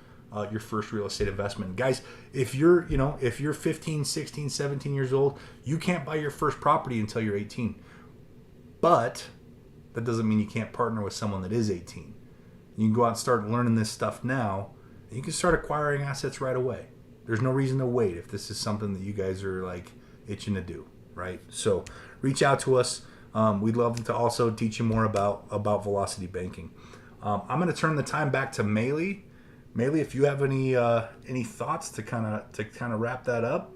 S2: your first real estate investment. Guys, if you're 15, 16, 17 years old, you can't buy your first property until you're 18. But that doesn't mean you can't partner with someone that is 18. You can go out and start learning this stuff now, and you can start acquiring assets right away. There's no reason to wait if this is something that you guys are like itching to do, right? So reach out to us. We'd love to also teach you more about velocity banking. I'm going to turn the time back to Maeli. Maeli, if you have any thoughts to kind of wrap that up.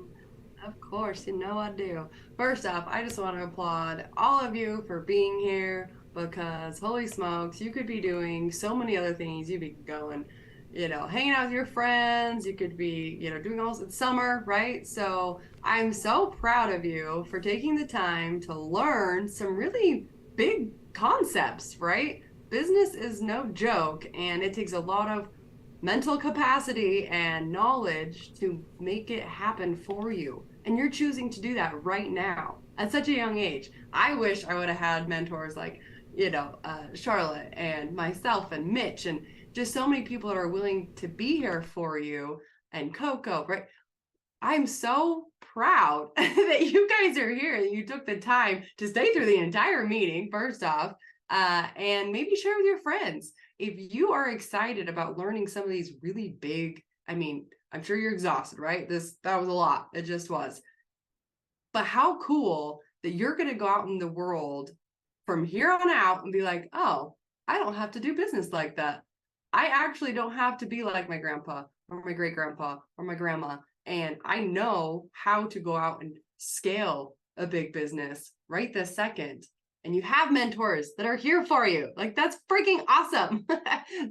S1: Of course, I do. First off, I just want to applaud all of you for being here because holy smokes, you could be doing so many other things. You'd be going, hanging out with your friends. You could be, doing all it's summer, right? So I'm so proud of you for taking the time to learn some really big concepts, right? Business is no joke, and it takes a lot of mental capacity and knowledge to make it happen for you. And you're choosing to do that right now at such a young age. I wish I would have had mentors like, Charlotte and myself and Mitch and just so many people that are willing to be here for you, and Coco, right? I'm so proud that you guys are here, that you took the time to stay through the entire meeting, first off, and maybe share with your friends. If you are excited about learning some of these really big, I'm sure you're exhausted, right? That was a lot. It just was. But how cool that you're going to go out in the world from here on out and be like, oh, I don't have to do business like that. I actually don't have to be like my grandpa or my great grandpa or my grandma. And I know how to go out and scale a big business right this second. And you have mentors that are here for you. Like, that's freaking awesome.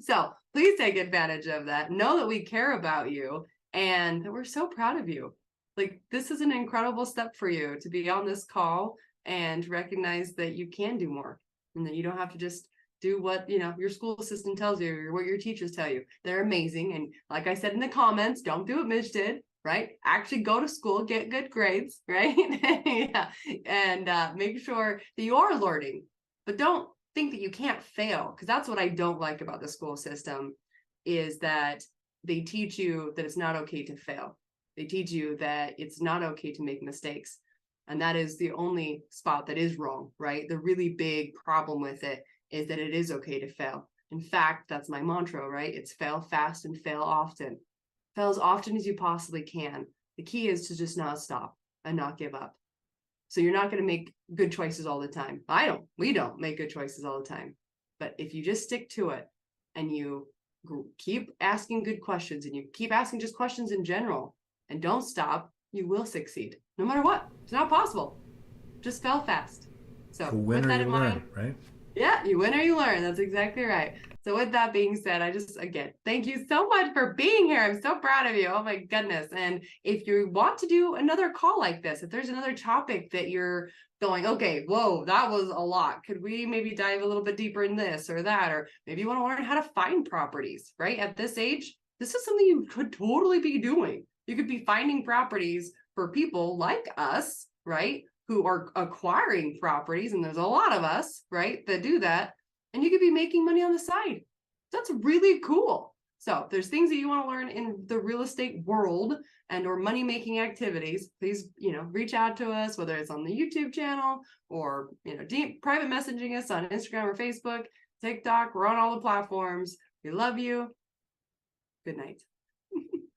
S1: So please take advantage of that. Know that we care about you and that we're so proud of you. Like, this is an incredible step for you to be on this call and recognize that you can do more and that you don't have to just do what, your school system tells you or what your teachers tell you. They're amazing. And like I said in the comments, don't do what Mitch did. Right? Actually go to school, get good grades, right? Yeah. And make sure that you are learning, but don't think that you can't fail, because that's what I don't like about the school system, is that they teach you that it's not okay to fail. They teach you that it's not okay to make mistakes. And that is the only spot that is wrong, right? The really big problem with it is that it is okay to fail. In fact, that's my mantra, right? It's fail fast and fail often. Fail as often as you possibly can. The key is to just not stop and not give up. So you're not going to make good choices all the time. We don't make good choices all the time. But if you just stick to it and you keep asking good questions and you keep asking just questions in general and don't stop, you will succeed no matter what. It's not possible. Just fail fast. So
S2: win
S1: with
S2: or
S1: that
S2: you
S1: in
S2: learn,
S1: mind,
S2: right?
S1: yeah, you win or you learn. That's exactly right. So with that being said, again, thank you so much for being here. I'm so proud of you. Oh my goodness. And if you want to do another call like this, if there's another topic that you're going, okay, whoa, that was a lot. Could we maybe dive a little bit deeper in this or that? Or maybe you want to learn how to find properties, right? At this age, this is something you could totally be doing. You could be finding properties for people like us, right? Who are acquiring properties, and there's a lot of us, right, that do that, and you could be making money on the side. That's really cool. So if there's things that you want to learn in the real estate world and or money making activities, please, reach out to us, whether it's on the YouTube channel or, private messaging us on Instagram or Facebook, TikTok. We're on all the platforms. We love you. Good night.